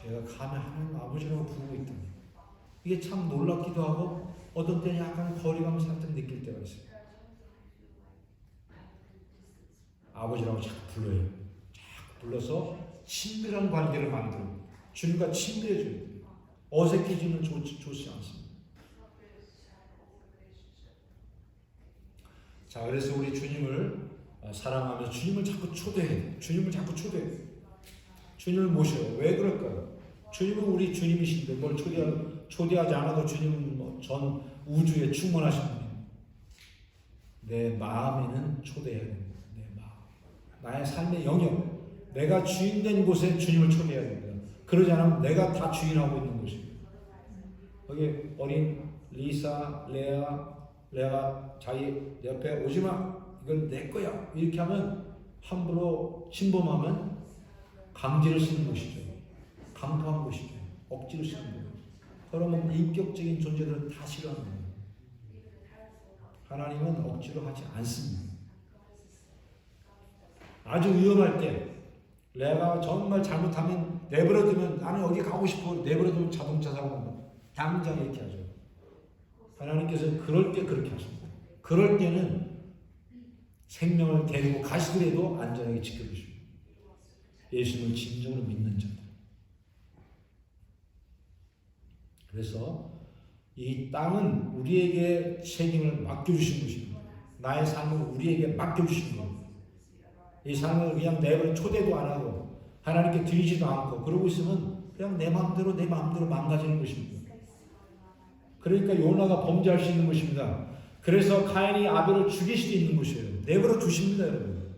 내가 감히 하나님 아버지라고 부르고 있다. 이게 참 놀랍기도 하고 어떤 때는 약간 거리감 살짝 느낄 때가 있어요. 아버지라고 자꾸 불러요. 자꾸 불러서 친밀한 관계를 만들고 주님과 친밀해져요. 어색해지면 좋지 않습니다. 자, 그래서 우리 주님을 사랑하면서 주님을 자꾸 초대해요. 주님을 자꾸 초대해요. 주님을 모셔요. 왜 그럴까요? 주님은 우리 주님이신데 뭘 초대하지 않아도 주님은 전 우주에 충만하신 분입니다. 내 마음에는 초대해야 됩니다. 내 마음. 나의 삶의 영역. 내가 주인된 곳에 주님을 초대해야 됩니다. 그러지 않으면 내가 다 주인하고 있는 것입니다. 여기 어린 리사, 레아가 자기 옆에 오지마. 이건 내 거야. 이렇게 하면 함부로 침범하면 강제를 쓰는 것이죠. 강포한 것이죠. 억지로 쓰는 거예요. 그러면 인격적인 존재들은 다 싫어하는 거예요. 하나님은 억지로 하지 않습니다. 아주 위험할 때 내가 정말 잘못하면 내버려두면 나는 여기 가고 싶어 내버려두면 자동차 사고 납니다. 당장 이렇게 하죠. 하나님께서는 그럴 때 그렇게 하십니다. 그럴 때는 생명을 데리고 가시더라도 안전하게 지켜주십니다. 예수님을 진정으로 믿는 자들. 그래서 이 땅은 우리에게 책임을 맡겨주신 것입니다. 나의 삶을 우리에게 맡겨주신 겁니다. 이 삶을 그냥 내버려 초대도 안 하고 하나님께 드리지도 않고 그러고 있으면 그냥 내 마음대로 망가지는 것입니다. 그러니까 요나가 범죄할 수 있는 것입니다. 그래서 가인이 아벨을 죽일 수도 있는 것이에요. 내버려 두십니다, 여러분.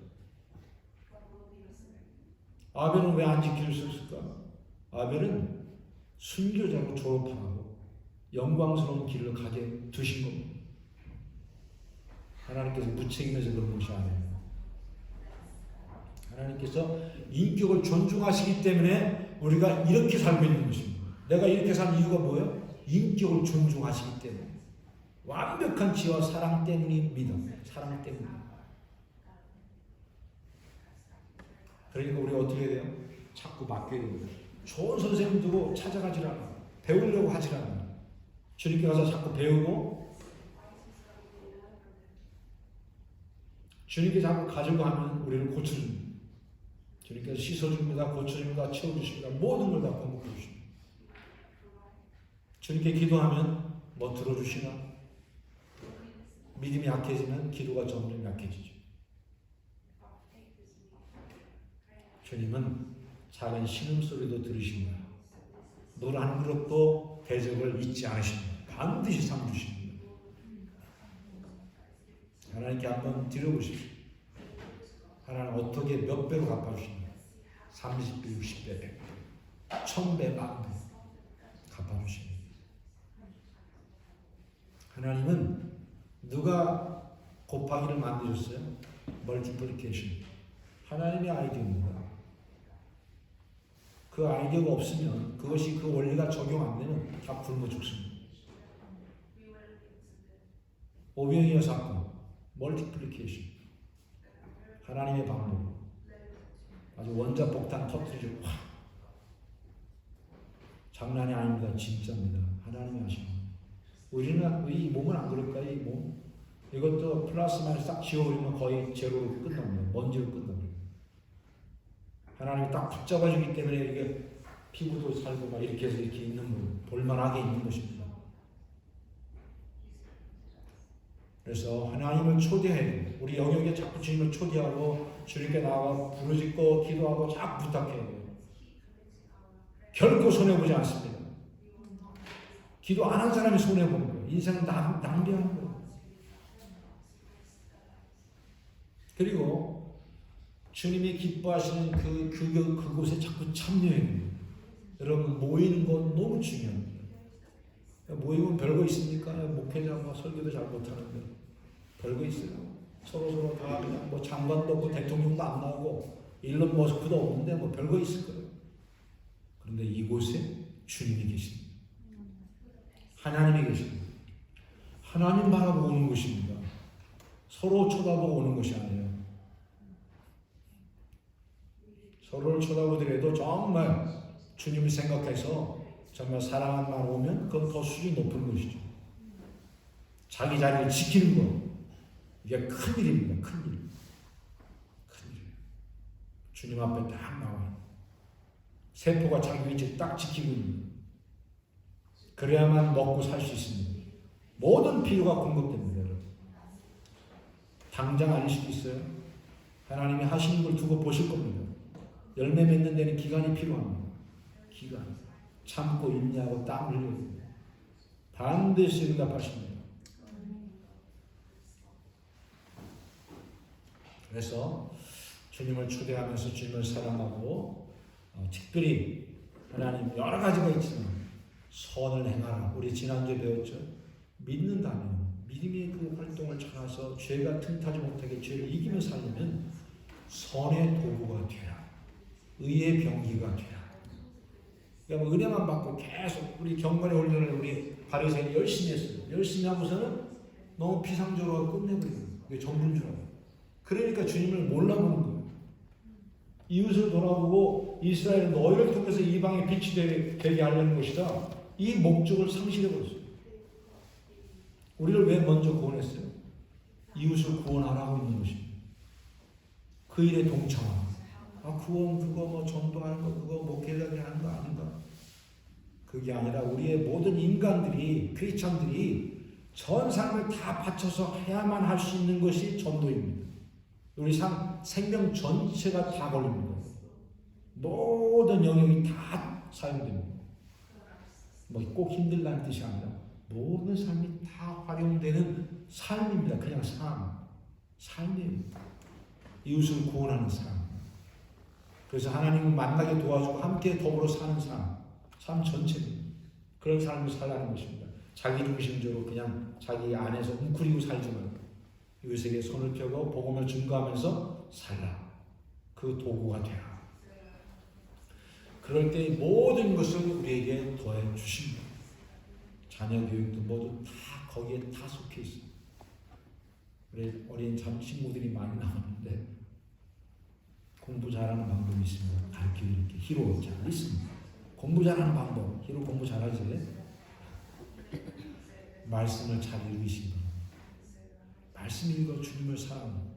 아벨은 왜 안 지킬 수 있을까? 아벨은 순교자로 졸업하고 영광스러운 길을 가게 두신 겁니다. 하나님께서 무책임해서 그런 것이 아니에요. 하나님께서 인격을 존중하시기 때문에 우리가 이렇게 살고 있는 것입니다. 내가 이렇게 산 이유가 뭐예요? 인격을 존중하시기 때문에. 완벽한 지혜와 사랑 때문입니다. 사랑 때문에. 그러니까 우리가 어떻게 해야 돼요? 자꾸 맡겨야 돼요. 좋은 선생님 두고 찾아가질 않아. 배우려고 하질 않아. 주님께 가서 자꾸 배우고 주님께 자꾸 가지고 하면 우리를 고쳐줍니다. 주님께서 씻어줍니다. 고쳐줍니다. 채워주십니다. 모든 걸 다 공급해 주십니다. 주님께 기도하면 뭐 들어주시나? 믿음이 약해지면 기도가 점점 약해지죠. 주님은 작은 신음소리도 들으십니다. 물 한 그릇도 대접을 잊지 않으십니다. 반드시 상 주십니다. 하나님께 한번 드려보십시오. 하나님 어떻게 몇 배로 갚아주십니까? 30배, 60배, 100배, 1000배, 만배 갚아주십니다. 하나님은 누가 곱하기를 만드셨어요? 멀티플리케이션. 하나님의 아이디어입니다. 그 아이디어가 없으면 그것이 그 원리가 적용 안 되면 다 굶어 죽습니다. 오병이어 사건, 멀티플리케이션. 하나님의 방법. 아주 원자폭탄 터뜨리죠. 장난이 아닙니다. 진짜입니다. 하나님이 하시는 거예요. 우리는 이 몸은 안 그럴까요? 이 몸. 이것도 플러스 마이너스 딱 지워버리면 거의 제로로 끝납니다. 먼지로 끝납니다. 하나님이 딱 붙잡아주기 때문에 이게 피부도 살고 막 이렇게 해서 이렇게 있는 거예요. 볼만하게 있는 것입니다. 그래서 하나님을 초대해야 돼요. 우리 영역에 자꾸 주님을 초대하고 주님께 나아가 부르짖고 기도하고 자꾸 부탁해야 돼요. 결코 손해보지 않습니다. 기도 안 한 사람이 손해보는 거예요. 인생은 낭비하는 거예요. 그리고 주님이 기뻐하시는 그곳에 자꾸 참여해야 돼요. 여러분 모이는 건 너무 중요합니다. 모이면 별거 있습니까? 목회자가 설교도 잘 못하는데 별거 있어요. 서로 다 그냥 뭐 장관도 없고 대통령도 안 나오고 일론 머스크도 없는데 뭐 별거 있을 거예요. 그런데 이곳에 주님이 계십니다. 하나님이 계십니다. 하나님 바라보고 오는 것입니다. 서로 쳐다보고 오는 것이 아니에요. 서로를 쳐다보더라도 정말 주님을 생각해서 정말 사랑한 마음 오면 그건 더 수준이 높은 것이죠. 자기 자리를 지키는 것. 이게 큰일입니다. 큰일. 큰일. 주님 앞에 딱 나와요. 세포가 자기 위치 딱 지키고 있는. 그래야만 먹고 살 수 있습니다. 모든 필요가 공급됩니다. 여러분. 당장 아닐 수도 있어요. 하나님이 하시는 걸 두고 보실 겁니다. 열매 맺는 데는 기간이 필요합니다. 기간. 참고 인내하고 땀 흘려야 됩니다. 반드시 응답하십니다. 그래서 주님을 초대하면서 주님을 사랑하고 특별히 하나님 여러 가지가 있지만 선을 행하라. 우리 지난주에 배웠죠. 믿는다면 믿음의 그 활동을 찾아서 죄가 틈타지 못하게 죄를 이기며 살려면 선의 도구가 되라. 의의 병기가 되라. 그러니까 은혜만 받고 계속 우리 경건의 훈련을 우리 바리새인이 열심히 했어요. 열심히 하고서는 너무 피상적으로 끝내버리는 거예요. 그게 전부인 줄 알아요. 그러니까 주님을 몰라보는 거예요. 이웃을 돌아보고 이스라엘은 너희를 통해서 이방의 빛이 되게 하려는 것이다. 이 목적을 상실해버렸어요. 우리를 왜 먼저 구원했어요? 이웃을 구원하라고 있는 것입니다. 그 일에 동참하라. 구원 그거 뭐 전도하는 거 그거 목회자들이 하는 거 아닌가? 그게 아니라 우리의 모든 인간들이 크리스찬들이 전 삶을 다 바쳐서 해야만 할 수 있는 것이 전도입니다. 우리 생명 전체가 다 걸립니다. 모든 영역이 다 사용됩니다. 뭐 꼭 힘들다는 뜻이 아니라 모든 삶이 다 활용되는 삶입니다. 그냥 삶이에요. 이웃을 구원하는 삶. 그래서 하나님을 만나게 도와주고 함께 더불어 사는 삶 전체입니다. 그런 삶을 살라는 것입니다. 자기 중심적으로 그냥 자기 안에서 웅크리고 살지 말고 이웃에게 손을 펴고 복음을 증거하면서 살라. 그 도구가 되라. 그럴 때 모든 것을 우리에게 더해 주십니다. 자녀 교육도 모두 다 거기에 다 속해 있어요. 우리 어린 참 친구들이 많이 나오는데 공부 잘하는 방법이 있습니다. 가르치기 이렇게 히로 잘 있습니다. 공부 잘하는 방법, 히로 공부 잘하지? 말씀을 잘 읽으시기 바랍니다. 말씀 읽어 주님을 사랑하고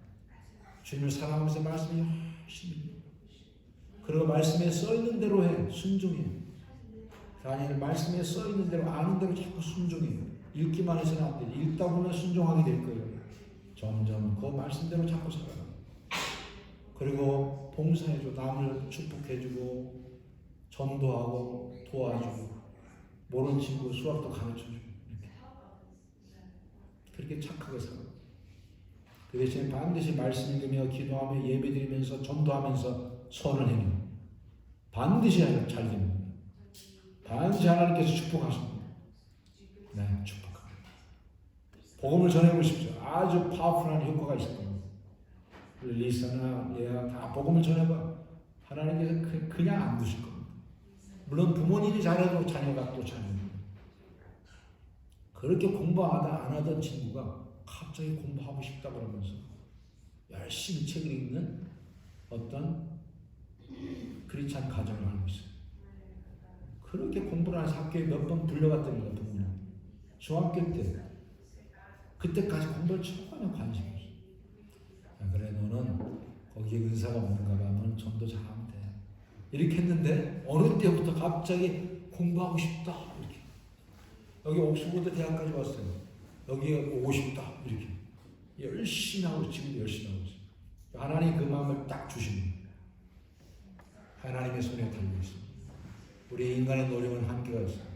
주님을 사랑하면서 말씀을 열심히 읽어. 그리고 말씀에 써있는 대로 해. 순종해. 아니 말씀에 써있는 대로 아는 대로 자꾸 순종해. 읽기만 해서는 안 돼. 읽다 보면 순종하게 될 거예요. 점점 그 말씀대로 자꾸 살아가. 그리고 봉사해줘. 남을 축복해주고 전도하고 도와주고 모르는 친구 수학도 가르쳐주고 이렇게. 그렇게 착하게 살아. 그 대신에 반드시 말씀 읽으며 기도하며 예배드리면서 전도하면서 선을 행해. 반드시 잘 됩니다. 반드시 하나님께서 축복하십니다. 네, 축복합니다. 복음을 전해보십시오. 아주 파워풀한 효과가 있을 겁니다. 리사나 얘야 다 복음을 전해봐. 하나님께서 그냥 안 두실 겁니다. 물론 부모님이 잘해도 자녀가 또 잘합니다. 그렇게 공부하다 안 하던 친구가 갑자기 공부하고 싶다 그러면서 열심히 책을 읽는 어떤 크리스찬 가정을 알고 있어요. 그렇게 공부를 해서 학교에 몇 번 불려갔답니다. 부모님. 중학교 때. 그때까지 공부를 전혀 관심이 없어요. 자, 그래 너는 거기에 은사가 없는가 봐. 너는 전도 잘하면 돼. 이렇게 했는데 어느 때부터 갑자기 공부하고 싶다. 이렇게. 여기 옥스퍼드 대학까지 왔어요. 여기에 오고 싶다. 이렇게. 열심히 하고 지금 열심히 하고 있어요. 하나님이 그 마음을 딱 주십니다. 하나님의 손에 달려 있습니다. 우리 인간의 노력은 한계가 있습니다.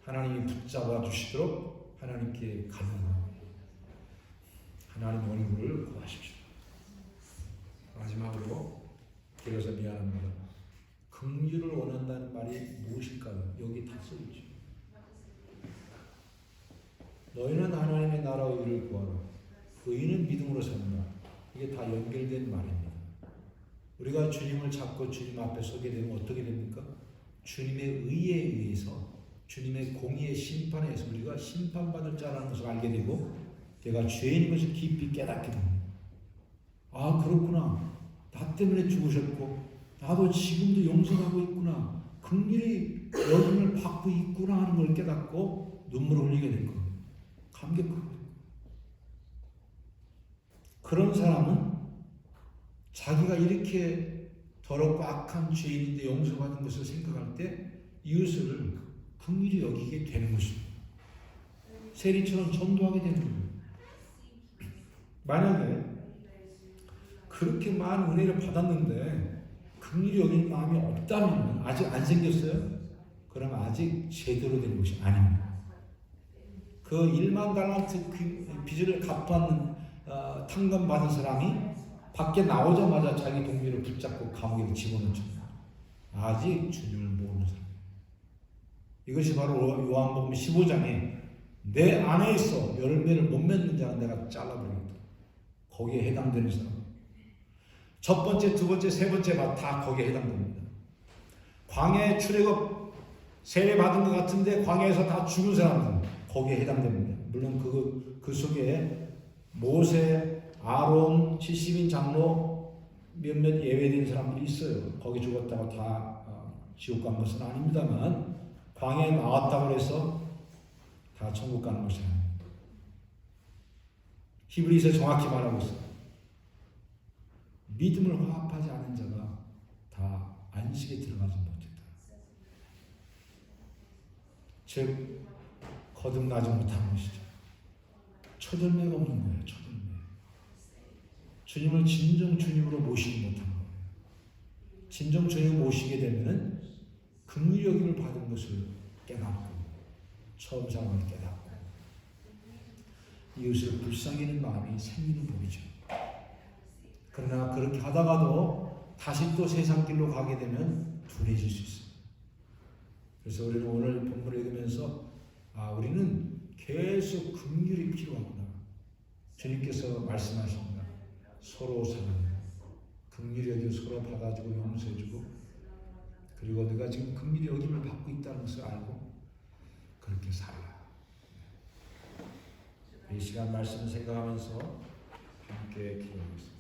하나님이 붙잡아 주시도록 하나님께 간구합니다. 하나님의 얼굴을 구하십시오. 마지막으로 그래서 미안합니다. 긍휼을 원한다는 말이 무엇일까요? 여기 다 써있죠. 너희는 하나님의 나라와 의를 구하라. 의인은 믿음으로 산다. 이게 다 연결된 말입니다. 우리가 주님을 찾고 주님 앞에 서게 되면 어떻게 됩니까? 주님의 의에 의해서 주님의 공의의 심판에 의해서 우리가 심판받을 자라는 것을 알게 되고 내가 죄인인 것을 깊이 깨닫게 됩니다. 아 그렇구나. 나 때문에 죽으셨고 나도 지금도 용서하고 있구나. 긍휼히 여김을 받고 있구나 하는 걸 깨닫고 눈물을 흘리게 된 겁니다. 감격하고 그런 사람은 자기가 이렇게 더럽고 악한 죄인인데 용서받은 것을 생각할 때 이웃을 긍휼히 여기게 되는 것입니다. 세리처럼 전도하게 되는 거예요. 만약에 그렇게 많은 은혜를 받았는데 긍휼히 여기는 마음이 없다면 아직 안 생겼어요? 그럼 아직 제대로 된 것이 아닙니다. 그 1만 달란트 빚을 갚았는 탕감 받은 사람이 밖에 나오자마자 자기 동료를 붙잡고 감옥에 집어넣습니다. 아직 주님을 모르는 사람. 이것이 바로 요한복음 15장에 내 안에 있어 열매를 못 맺는 자는 내가 잘라버리겠다. 거기에 해당되는 사람. 첫 번째, 두 번째, 세 번째 다 거기에 해당됩니다. 광야에 출애굽 세례 받은 것 같은데 광야에서 다 죽은 사람들 거기에 해당됩니다. 물론 그 속에 모세, 아론, 70인 장로 몇몇 예외된 사람들이 있어요. 거기 죽었다고 다 지옥 간 것은 아닙니다만 광야에 나왔다고 해서 다 천국 가는 것이 아닙니다. 히브리서 정확히 말하고 있어요. 믿음을 화합하지 않은 자가 다 안식에 들어가지 못했다. 즉 거듭나지 못하는 것이죠. 초절매가 없는 거예요. 초절매. 주님을 진정 주님으로 모시지 못한 거예요. 진정 주님을 모시게 되면은 긍휼히 여김을 받은 것을 깨닫고 처음 사랑을 깨닫고 이웃을 불쌍히 여기는 마음이 생기는 법이죠. 그러나 그렇게 하다가도 다시 또 세상 길로 가게 되면 둔해질 수 있습니다. 그래서 우리는 오늘 본문을 읽으면서 우리는 계속 긍휼이 필요하구나. 주님께서 말씀하십니다. 서로 사랑해. 긍휼히 여기고 서로 받아주고 용서해주고, 그리고 내가 지금 긍휼히 여김을 받고 있다는 것을 알고 그렇게 살라. 이 시간 말씀을 생각하면서 함께 기도하겠습니다.